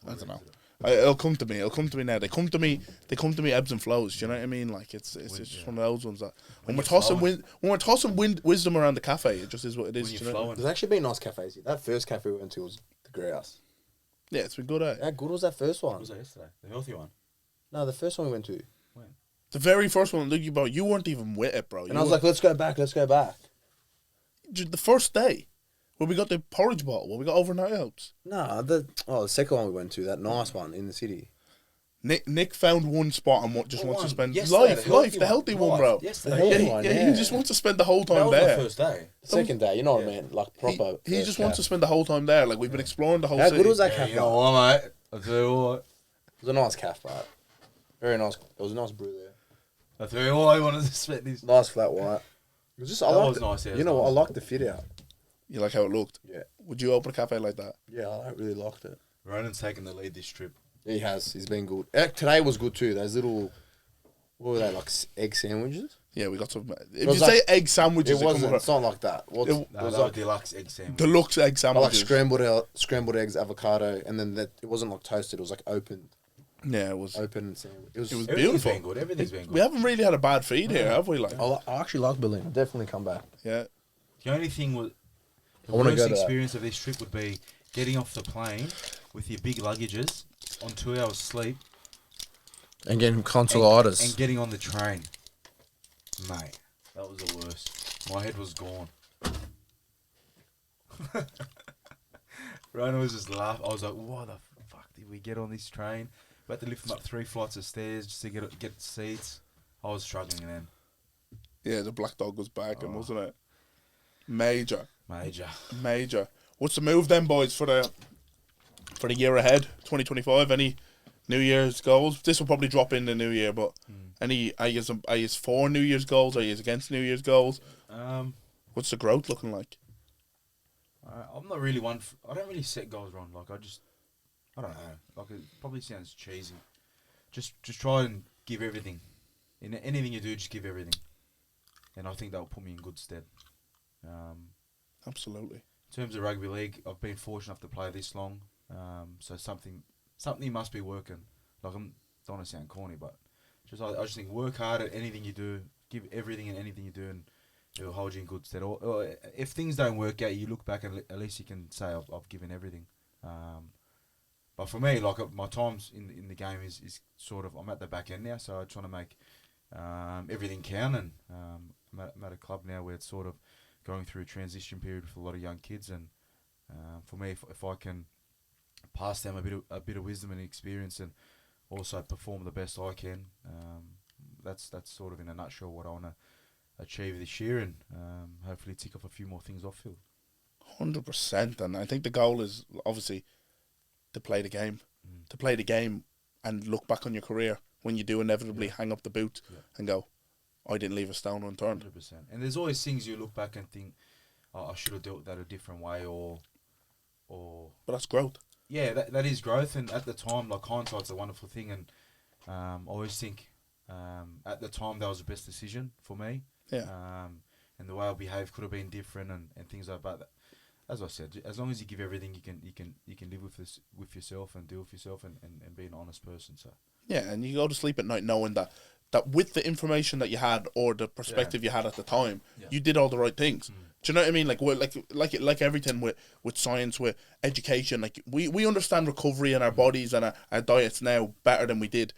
I don't know. It'll come to me. It'll come to me now. They come to me. They come to me ebbs and flows. Do you know what I mean? Like it's just Yeah. one of those ones that when When we're you're tossing flowing. when we're tossing wisdom around the cafe, it just is what it is. When do you're you know? flowing. There's actually been nice cafes here. That first cafe we went to was the Grouse. Yeah, it's been good. Eh? How good was that first What one? was that yesterday? The healthy one. No, the first one we went to. The very first one, look, bro, you weren't even with it, bro. And I was like, let's go back, let's go back. the first day when we got the porridge bottle, when we got overnight outs. No, the second one we went to, that nice one in the city. Nick found one spot and just What wants to one? spend Yesterday, the healthy one, bro. Yesterday. The healthy Yeah, one, he yeah. just wants to spend the whole That time was my there. first day. Second day, you know what I Yeah. mean? Like proper. He first just wants to cafe. spend the whole time there. Like we've been exploring the whole How city. good was that Yeah, cafe? you know what, mate? I'll tell you what. It was a nice cafe, but very nice. There was a nice brew there. I'll tell you what, I wanted to spend this. Nice flat white. It was just, I That liked was it. nice, yeah, it You was know what? I nice. liked the fit out. You like how it looked? Yeah. Would you open a cafe like that? Yeah, I really liked it. Ronan's taken the lead this trip. He has. He's been good. Today was good too. Those little, what were they, like egg sandwiches? Yeah, we got some. If was you say like- egg sandwiches, It they come wasn't. with It's not like that. What, It- it No, was that was like, deluxe egg sandwich. deluxe egg I like sandwiches. scrambled eggs, avocado, and then that it wasn't like toasted. It was like open Yeah, it was. sandwich. It was. was Everything's beautiful. been good. Everything's been good. We haven't really had a bad feed here, have we? Like, I actually like Berlin. I'll definitely come back. yeah. The only thing was the I wanna worst go to that. experience of this trip would be getting off the plane with your big luggages on 2 hours sleep And getting and tonsillitis. getting on the train. Mate, that was the worst. My head was gone. Rona was just laughing. I was like, "What the fuck did we get on this train? We had to lift them up 3 flights of stairs just to get seats." I was struggling then. Yeah, the black dog was back, and Oh. wasn't it? Major. Major. What's the move then, boys, for the year ahead, 2025? Any New Year's goals? This will probably drop in the new year, but any are you for New Year's goals? Are you against New Year's goals? What's the growth looking like? I'm not really one. I don't really set goals, Ron. Like I don't know. Like it probably sounds cheesy. Just try and give everything. In anything you do, just give everything, and I think that will put me in good stead. Absolutely. In terms of rugby league, I've been fortunate enough to play this long, so something must be working. Like don't want to sound corny, but I just think work hard at anything you do, give everything in anything you do, and it'll hold you in good stead. Or if things don't work out, you look back and at least you can say I've given everything. But for me, like my times in the game is sort of I'm at the back end now, so I'm trying to make everything count, and I'm at a club now where it's sort of going through a transition period with a lot of young kids, and for me, if I can pass them a bit of wisdom and experience, and also perform the best I can. That's sort of in a nutshell what I want to achieve this year, and hopefully tick off a few more things off field. 100%, and I think the goal is obviously to play the game, and look back on your career when you do inevitably hang up the boot and go, I didn't leave a stone unturned. 100%. And there's always things you look back and think, oh, I should have dealt with that a different way, or. But that's growth. Yeah, that is growth, and at the time, like, hindsight's a wonderful thing, and I always think at the time that was the best decision for me. Yeah. And the way I behaved could have been different, and things like that. As I said, as long as you give everything, you can live with this, with yourself, and deal with yourself, and be an honest person. So yeah, and you go to sleep at night knowing that with the information that you had or the perspective you had at the time, you did all the right things. Do you know what I mean? Like everything with science, with education, like we understand recovery in our bodies and our diets now better than we did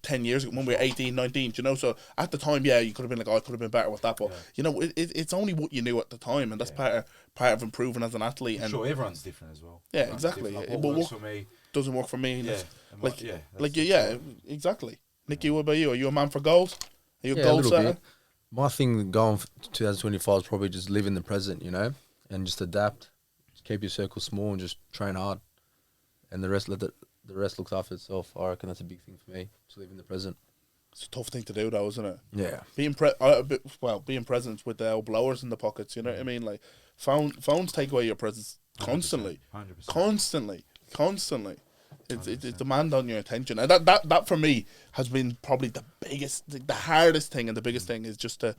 10 years ago when we were 18, 19, you know. So at the time, you could have been like, oh, I could have been better with that, but you know, it's only what you knew at the time, and that's part of improving as an athlete. And sure, everyone's different as well. Yeah, exactly. Like, what works for me doesn't work for me. Yeah, Exactly. Nicky, what about you? Are you a man for goals? Are you a Yeah, goal little setter? bit. My thing going for 2025 is probably just live in the present, you know, and just adapt. Just keep your circle small and just train hard, and the rest looks after itself. I reckon that's a big thing for me. Just live in the present. It's a tough thing to do, though, isn't it? Yeah. Being present with the old blowers in the pockets. You know what I mean? Like phones take away your presence constantly, 100%. constantly. It's demand on your attention, and that for me has been probably the biggest, the hardest thing, and the biggest thing is just to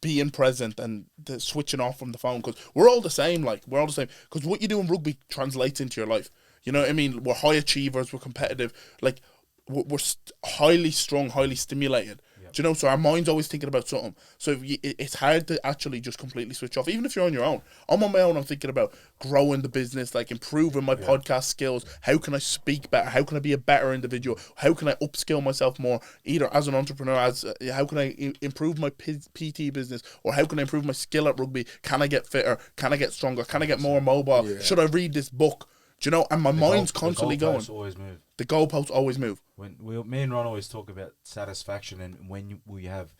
being present and the switching off from the phone, because we're all the same. Because what you do in rugby translates into your life. You know what I mean? We're high achievers. We're competitive. Like we're highly strung, highly stimulated. Do you know? So our mind's always thinking about something. So it's hard to actually just completely switch off. Even if you're on your own. I'm on my own. I'm thinking about growing the business, like improving my podcast skills. How can I speak better? How can I be a better individual? How can I upskill myself more? Either as an entrepreneur, how can I improve my PT business, or how can I improve my skill at rugby? Can I get fitter? Can I get stronger? Can I get more mobile? Yeah. Should I read this book? Do you know? And my mind's constantly going. Always move. The goalposts always move. Me and Ron always talk about satisfaction and when we have,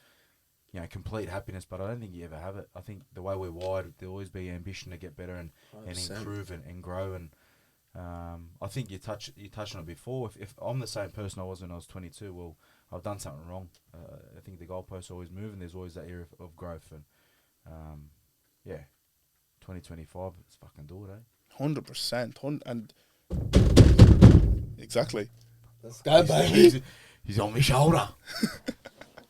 you know, complete happiness, but I don't think you ever have it. I think the way we're wired, there'll always be ambition to get better and improve and grow. And I think you touched on it before. If I'm the same person I was when I was 22, well, I've done something wrong. I think the goalposts always move, and there's always that area of growth. And 2025, let's fucking do it, eh? 100%, and exactly. Let's go, baby. He's on my shoulder.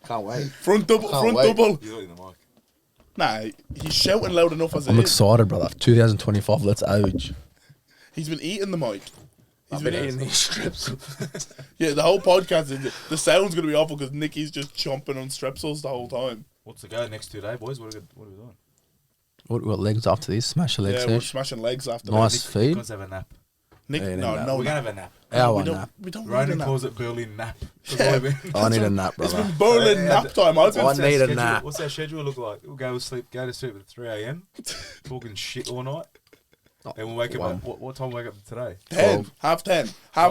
Can't wait. Front double. He's not in the mic. Nah, he's shouting loud enough as I'm it excited, brother. 2025, let's age. He's been eating the mic. I've been eating these strips. Yeah, the whole podcast, the sound's going to be awful because Nicky's just chomping on strepsils the whole time. What's the go next 2 days, boys? What are we doing? What legs after this? Smash the legs. Yeah, we're smashing legs after nice that. feed. Let's have a nap. Nick, Yeah, no, nap. no, We're going to have a nap. Hour we nap. don't need a Ronan nap. calls it Berlin nap. Yeah. I need a nap, It's brother. been Berlin nap time. I need a nap. What's our schedule look like? We'll go to sleep at 3 a.m. talking shit all night. And we'll wake up. What time will we wake up today? 10, half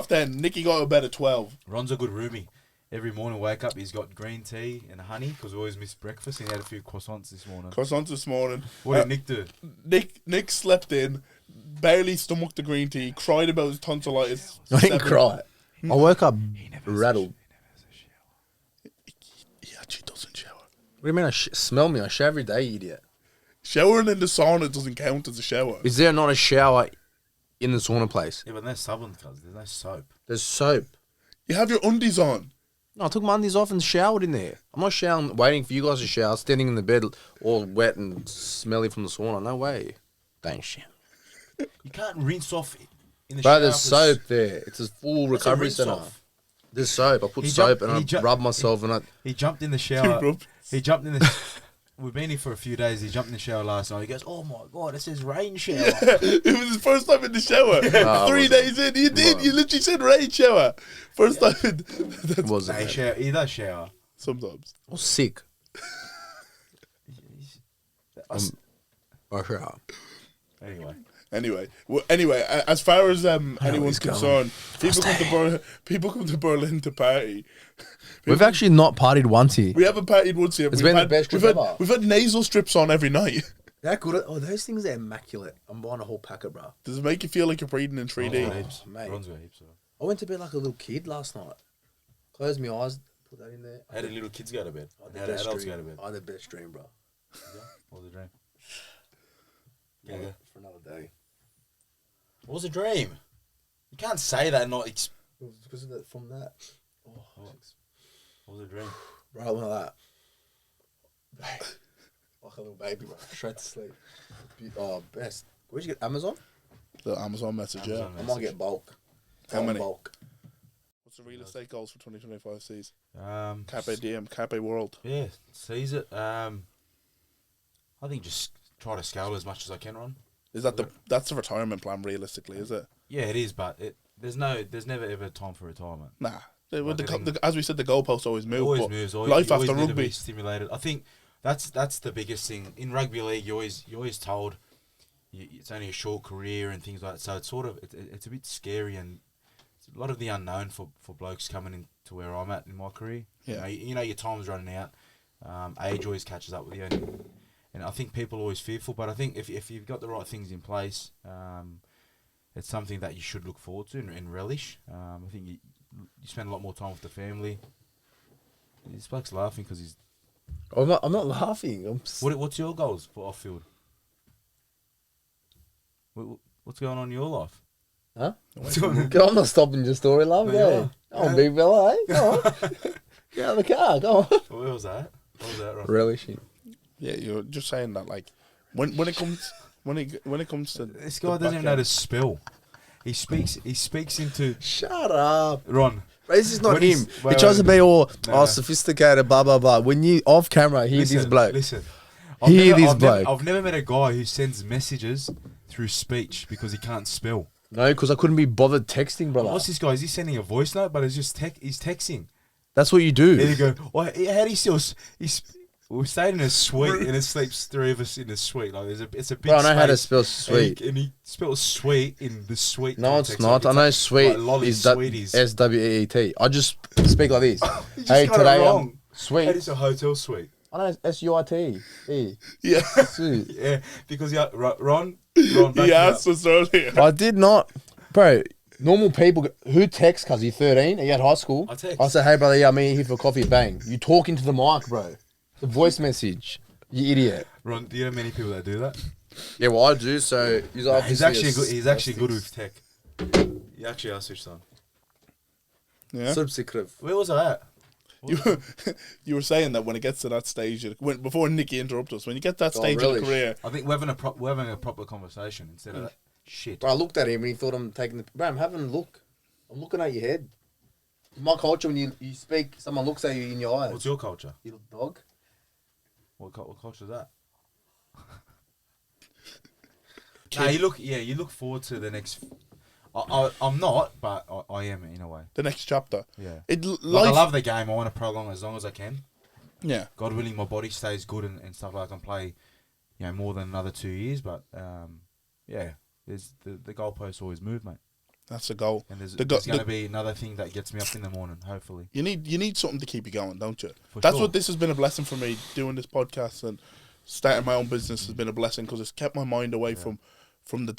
10. Nicky got to bed at 12. Ron's a good roomie. Every morning, wake up, he's got green tea and honey because we always miss breakfast. And he had a few croissants this morning. What did Nick do? Nick slept in, barely stomached the green tea, cried about his tonsillitis. I didn't cry. I woke up rattled. He actually doesn't shower. What do you mean? Smell me? I shower every day, you idiot. Showering in the sauna doesn't count as a shower. Is there not a shower in the sauna place? Yeah, but there's southern cuz. There's no soap. There's soap. You have your undies on. No, I took my undies off and showered in there. I'm not showering, waiting for you guys to shower, standing in the bed all wet and smelly from the sauna. No way. Don't shower. You can't rinse off in the Bro, shower. there's soap there. It's a full recovery center. There's soap. I put soap and I rub myself and I... He jumped in the shower. We've been here for a few days. He jumped in the shower last night. He goes, "Oh my god, it says rain shower." It was his first time in the shower. 3 days in, you did. You literally said rain shower. First time in. It wasn't. He does shower. Sometimes. I was sick. I shower. Anyway, Anyway, as far as anyone's concerned, people come to Berlin to party. We've actually not partied once here. We haven't partied once yet. It's been the best trip ever. We've had nasal strips on every night. They're good. Those things are immaculate. I'm buying a whole packet, bro. Does it make you feel like you're breathing in 3D? Mate. Ron's got heaps of it. I went to bed like a little kid last night. Closed my eyes, put that in there. How did little kids go to bed? How did adults go to bed? I had the best dream, bro. What was the dream? Yeah, for another day. What was the dream? You can't say that and not... It was because of that, from that. Oh, What was the dream? bro, I went like that. Like a little baby, bro. Straight to sleep. Oh, best. Where'd you get Amazon? The Amazon message, Amazon I might get bulk. How many? Bulk. What's the real estate goals for 2025 C's? Um, Carpe Diem, Carpe World. Yeah, seize it. I think just try to scale as much as I can, Ron. Is that that's the retirement plan realistically, is it? Yeah, it is, but there's never ever time for retirement. Nah. As we said, the goalposts always move. Always but moves. Life after need to rugby. be stimulated. I think that's the biggest thing in rugby league. You're always told it's only a short career and things like that. So it's sort of it's a bit scary and it's a lot of the unknown for blokes coming into where I'm at in my career. Yeah. You know your time's running out. Age always catches up with you, and I think people are always fearful. But I think if you've got the right things in place, it's something that you should look forward to and relish. I think you spend a lot more time with the family. This bloke's laughing because he's... I'm not laughing. What's your goals for off-field? What's going on in your life? Huh? I'm not stopping your story, love. No, Go on, big fella, eh? Go on. Get out of the car, go on. Where was that? What was that, Ron? Relishing. Yeah, you're just saying that like when it comes to This guy doesn't even know how to spell. He speaks into... Shut up. Ron. But this is not When him. he's- He tries to be all No. sophisticated, blah, blah, blah. When you off camera, hear this bloke. Listen. Bloke. I've never met a guy who sends messages through speech because he can't spell. No, because I couldn't be bothered texting, brother. What's this guy? Is he sending a voice note? But it's just he's texting. That's what you do. There you go. Well, how do you still... We're staying in a suite, and it sleeps three of us in a suite. Like it's a big. Bro, I know how to space, spell sweet. and he spells sweet in the suite. No, context. it's not. I know sweet like is sweeties. SWEET. I just speak like this. You just Hey, got it today wrong. I'm sweet. That is a hotel suite. I know it's SUIT. yeah. Sweet. Yeah, because Ron. Back He me asked up. us earlier. I did not, bro. Normal people who text because you're 13 and you're at high school. I text. I say, hey brother, yeah, I'm here for coffee. Bang. You talk into the mic, bro. The voice message. You idiot. Ron, do you know many people that do that? Yeah, well I do. So he's obviously He's actually good with tech. He actually are switched on. Yeah. Subsecretive. Where was I at? You were saying that when it gets to that stage, before Nicky interrupted us, when you get to that stage of the career, I think we're having a proper conversation instead of that shit. Bro, I looked at him and he thought I'm taking the. Bro, I'm having a look. I'm looking at your head. In my culture, when you speak, someone looks at you in your eyes. What's your culture? You little dog. What culture is that? Nah, you look forward to the next. I'm not, but I am in a way. the next chapter. Yeah. It Like, life, I love the game. I want to prolong as long as I can. yeah. God willing, my body stays good and stuff like I can play, more than another 2 years. But yeah, there's the goalposts always move, mate. That's the goal. And there's The going to be another thing that gets me up in the morning, hopefully. You need something to keep you going, don't you? For That's sure. what this has been a blessing for me, doing this podcast and starting my own business has been a blessing because it's kept my mind away from the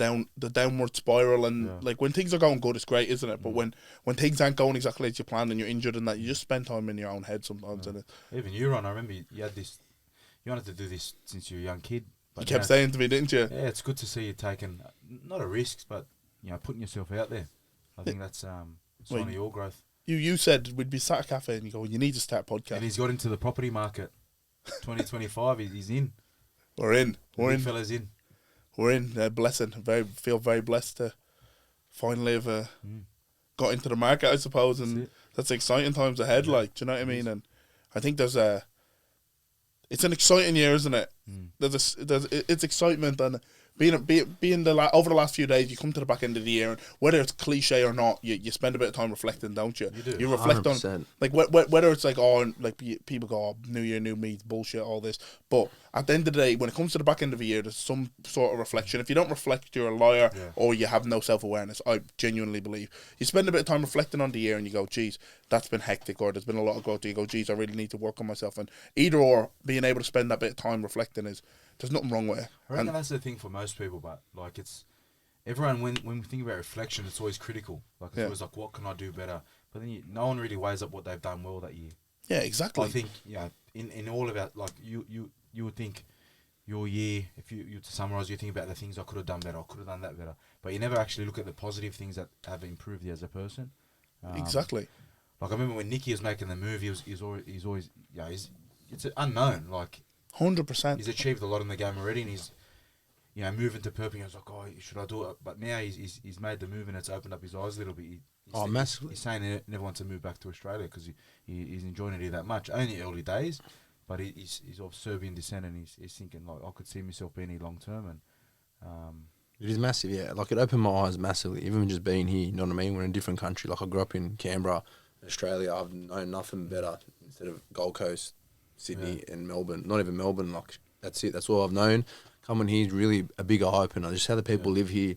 downward spiral and like when things are going good, it's great, isn't it? But when things aren't going exactly as you planned and you're injured and that, you just spend time in your own head sometimes. And Even you, Ron, I remember you had this. You wanted to do this since you were a young kid. you But kept saying to me, didn't you? yeah, it's good to see you taking not a risk, but putting yourself out there. I think that's it's one of your growth. You said we'd be sat at a cafe and you go, you need to start a podcast. And he's got into the property market. 2025, he's in. We're in. The big fella's in. We're in. Blessing. Feel very blessed to finally have got into the market, I suppose, and that's exciting times ahead. Yeah. Like, do you know what I mean? And I think it's an exciting year, isn't it? It's excitement, and over the last few days, you come to the back end of the year, and whether it's cliche or not, you spend a bit of time reflecting, don't you? You do. You reflect 100%. on like whether it's like, oh, like people go, oh, New Year, new me, bullshit, all this. But at the end of the day, when it comes to the back end of the year, there's some sort of reflection. If you don't reflect, you're a liar, or you have no self-awareness. I genuinely believe you spend a bit of time reflecting on the year, and you go, geez, that's been hectic, or there's been a lot of growth. You go, geez, I really need to work on myself. And either or, being able to spend that bit of time reflecting there's nothing wrong with it. I reckon that's the thing for most people, but like it's everyone when we think about reflection, it's always critical. Like it's always like, what can I do better? But then no one really weighs up what they've done well that year. Yeah, exactly. I think in all of it, like you would think your year, if you to summarise, you think about the things I could have done better, I could have done that better, but you never actually look at the positive things that have improved you as a person. Exactly. Like I remember when Nicky was making the move, he's always it's unknown. Like 100%. he's achieved a lot in the game already, and he's moving to Perping. I was like, oh, should I do it? But now he's made the move, and it's opened up his eyes a little bit. Massively. He's saying he never wants to move back to Australia because he's enjoying it here that much. Only early days, but he's of Serbian descent, and he's thinking like, I could see myself being here long term, and It is massive, yeah. Like, it opened my eyes massively, even just being here, you know what I mean? We're in a different country. Like, I grew up in Canberra, Australia. I've known nothing better instead of Gold Coast, Sydney, and Melbourne. Not even Melbourne, like, that's it. That's all I've known. Coming here is really a big eye-opener. Just how the people live here,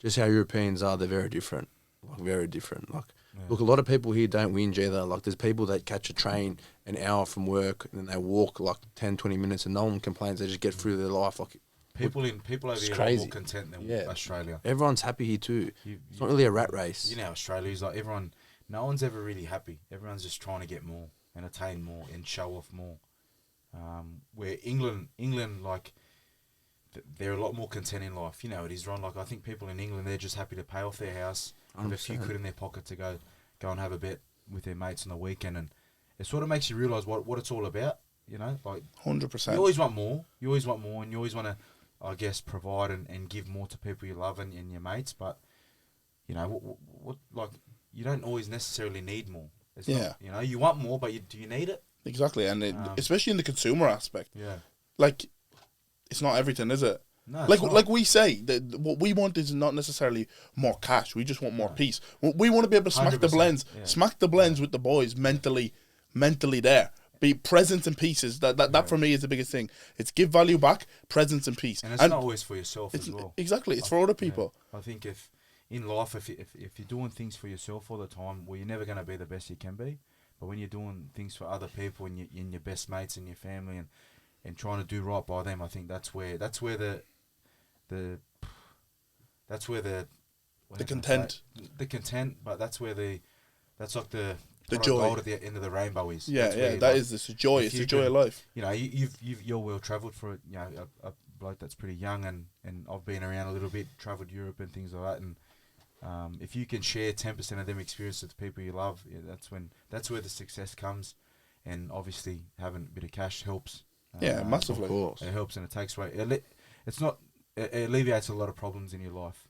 just how Europeans are, they're very different. Like, very different. Like, look, a lot of people here don't whinge either. Like, there's people that catch a train an hour from work, and then they walk, like, 10, 20 minutes, and no one complains. They just get through their life, like... People over here are more content than Australia. Everyone's happy here too. It's not really a rat race. You know, Australia's like everyone. No one's ever really happy. Everyone's just trying to get more and attain more and show off more. Where England, like they're a lot more content in life. You know, it is, Ron. Like I think people in England, they're just happy to pay off their house, have a few quid in their pocket to go and have a bet with their mates on the weekend, and it sort of makes you realise what it's all about. You know, like 100%. You always want more. You always want more, and you always want to, I guess, provide and give more to people you love and your mates. But you know, what like you don't always necessarily need more. It's not, you know, you want more, but do you need it? Exactly, and especially in the consumer aspect. Yeah. Like, it's not everything, is it? No. Like we say, that what we want is not necessarily more cash. We just want more peace. We want to be able to smack the blends with the boys mentally there. Be presence and pieces. That for me is the biggest thing. It's give value back, presence and peace. And it's not always for yourself as well. Exactly, it's for other people. Yeah. I think if in life, if you're doing things for yourself all the time, well, you're never going to be the best you can be. But when you're doing things for other people and your best mates and your family and trying to do right by them, I think that's where the content. The content, but that's like the joy gold at the end of the rainbow is. It's the joy. It's the joy of life. You know, you're well travelled for a bloke that's pretty young, and I've been around a little bit, travelled Europe and things like that, and if you can share 10% of them experience with the people you love, that's where the success comes, and obviously having a bit of cash helps. Massively. Of course. It helps and it takes away. It alleviates a lot of problems in your life.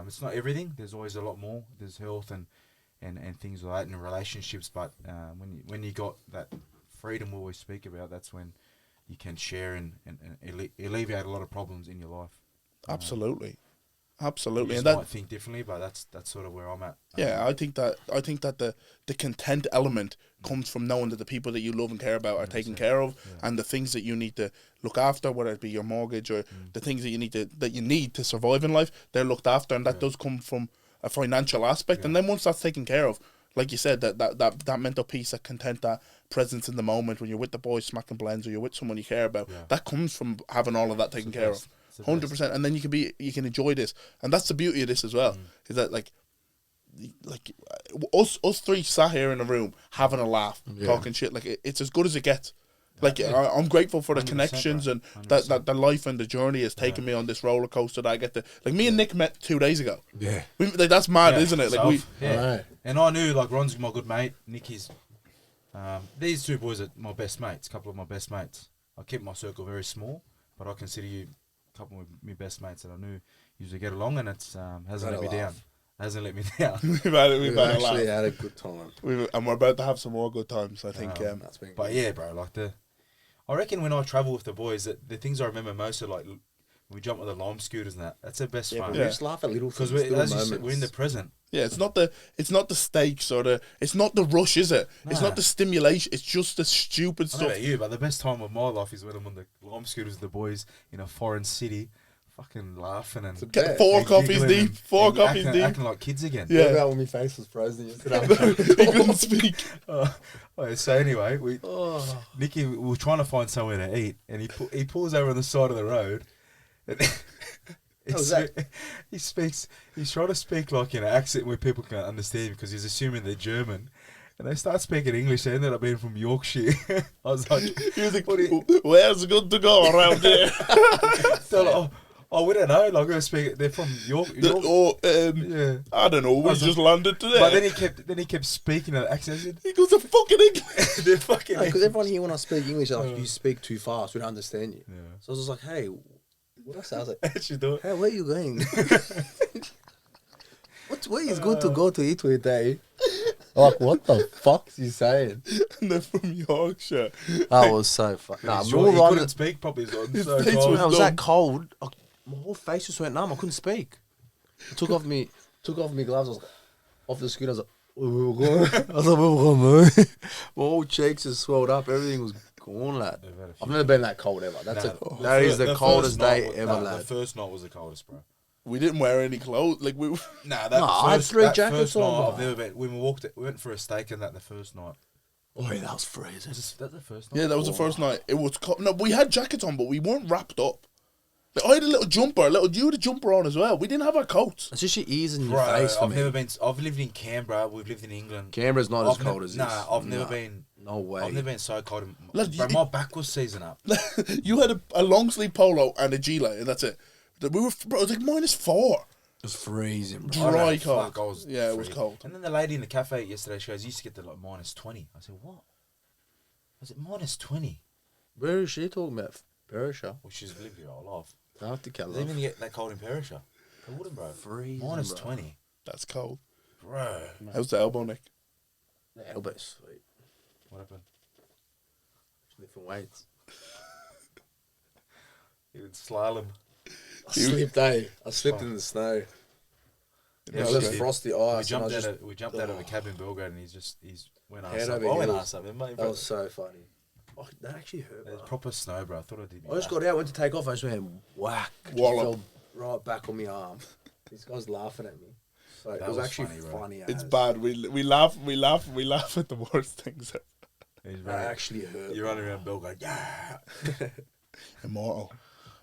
It's not everything. There's always a lot more. There's health and things like that, and relationships. But when you got that freedom we always speak about, that's when you can share and alleviate a lot of problems in your life. Absolutely. You And might think differently, but that's sort of where I'm at. I think that the content element comes from knowing that the people that you love and care about are taken care of, and the things that you need to look after, whether it be your mortgage or the things that you need to survive in life, they're looked after, and that does come from a financial aspect. And then once that's taken care of, like you said, that mental peace, that content, that presence in the moment when you're with the boys smacking blends or you're with someone you care about, that comes from having all of that taken care of. 100%, and then you can enjoy this, and that's the beauty of this as well. Is that like us three sat here in a room having a laugh, talking shit. Like it's as good as it gets. Like I'm grateful for the connections and that the life and the journey has taken me on this roller coaster that I get to. Like me and Nick met 2 days ago. Yeah, that's mad, isn't it? Like right. And I knew like Ron's my good mate. Nicky's these two boys are my best mates. A couple of my best mates. I keep my circle very small, but I consider you couple of my best mates that I knew used to get along, and it's hasn't let me down. Hasn't let me down. We've actually had a good time. And we're about to have some more good times, I think. That's been but good. yeah, bro, like I reckon when I travel with the boys, that the things I remember most are like We jump with the lime scooters and that. That's the best Yeah, fun. but we just laugh at little Because things, little as you said, moments. we're in the present. Yeah, it's not the stakes or it's not the rush, is it? It's Nah. not the stimulation. It's just the stupid I don't know stuff. about you, but the best time of my life is when I'm on the lime scooters with the boys in a foreign city, fucking laughing and Get Get four and coffees giggling deep. and- Four and coffees acting, deep. acting like kids again. Yeah. What about when my face was frozen yesterday? He couldn't speak. So anyway, Oh. Nicky, we were trying to find somewhere to eat, and he pulls over on the side of the road. And How's that? He's trying to speak like in an accent where people can understand because he's assuming they're German. And they start speaking English. They ended up being from Yorkshire. I was like, He was like, what do you- "Where's good to go around here?" they're like, oh, we don't know. Like, we're gonna speak. They're from York. Yeah. I don't know. We was just landed today. But then he kept speaking in an accent. I said, he goes, "The fucking English." they're fucking. Because everyone here, when I speak English, they're like, you speak too fast, we don't understand you. Yeah. So I was just like, hey, what I say? I was like, Actually, do it. hey, where you going? Where is good to go to eat with, eh? Like, what the fuck's he saying? And they're from Yorkshire. That was so fun. Nah, He's we short, were he riding. couldn't speak properly. So His so face cold. was I was dumb. that cold. My whole face just went numb. I couldn't speak. I took off me gloves. I was like, off the scooter. I was like, where we were going. I was like, where we going, man? My whole cheeks just swelled up. Everything was gone, lad. They've had a few- I've never been that cold ever. Nah, That is the first coldest night day was- ever, nah, lad. The first night was the coldest, bro. We didn't wear any clothes. Like we. Nah, I had three that jackets first on, night, bro. I've never been. When we went for a steak and that the first night. Oh, yeah, that was freezing. Was that the first night? Yeah, that was the first night. It was cold. No, we had jackets on, but we weren't wrapped up. Like, I had a little jumper. You had a jumper on as well. We didn't have our coats. It's just your ears and your Bro, face for I've me. never been. I've lived in Canberra. We've lived in England. Canberra's not as I've cold nev- as nah, this. I've never been. No way. I've never been so cold. Lad, Bro, you- my back was seizing up. You had a long sleeve polo and a gilet, and that's it. We were, bro, it was like -4. It was freezing, bro. Dry I don't know, cold. fuck, I was Yeah, it was freezing. cold. And then the lady in the cafe yesterday, she goes, "You used to get to like -20." I said, "What?" I said, -20. Where is she talking about? Perisher. Well, she's lived here all life. Antarctica, Does it even get that cold in Perisher? It wouldn't, bro. Freezing, -20. That's cold. Bro. How's the elbow, Nick? The elbow's sweet. What happened? Lifting weights. He did slalom. I slipped, I slipped in the snow. Yeah, It we was did. frosty We ice. jumped, and I out just, of, we jumped out of a cab in Belgrade and he's went Head ass up. over I went heels. ass up, mate. that was so funny. Oh, that actually hurt. There's Bro. proper snow, bro. I thought I did. I just got out, went to take off. I just went whack. Just Wallop. fell right back on my arm. This guy's laughing at me. So it That was was actually funny, bro. funny. It's as. bad. We laugh at the worst things. He's That actually hurt. You're running around Belgrade. Yeah. Immortal.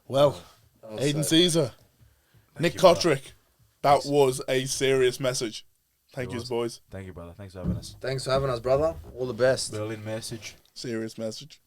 Well, That was Aidan so Sezer, Nik you, brother. Cotric. That was a serious message. Thank It you, was. boys. Thank you, brother. Thanks for having us. Thanks for having us, brother. All the best. Berlin message. Serious message.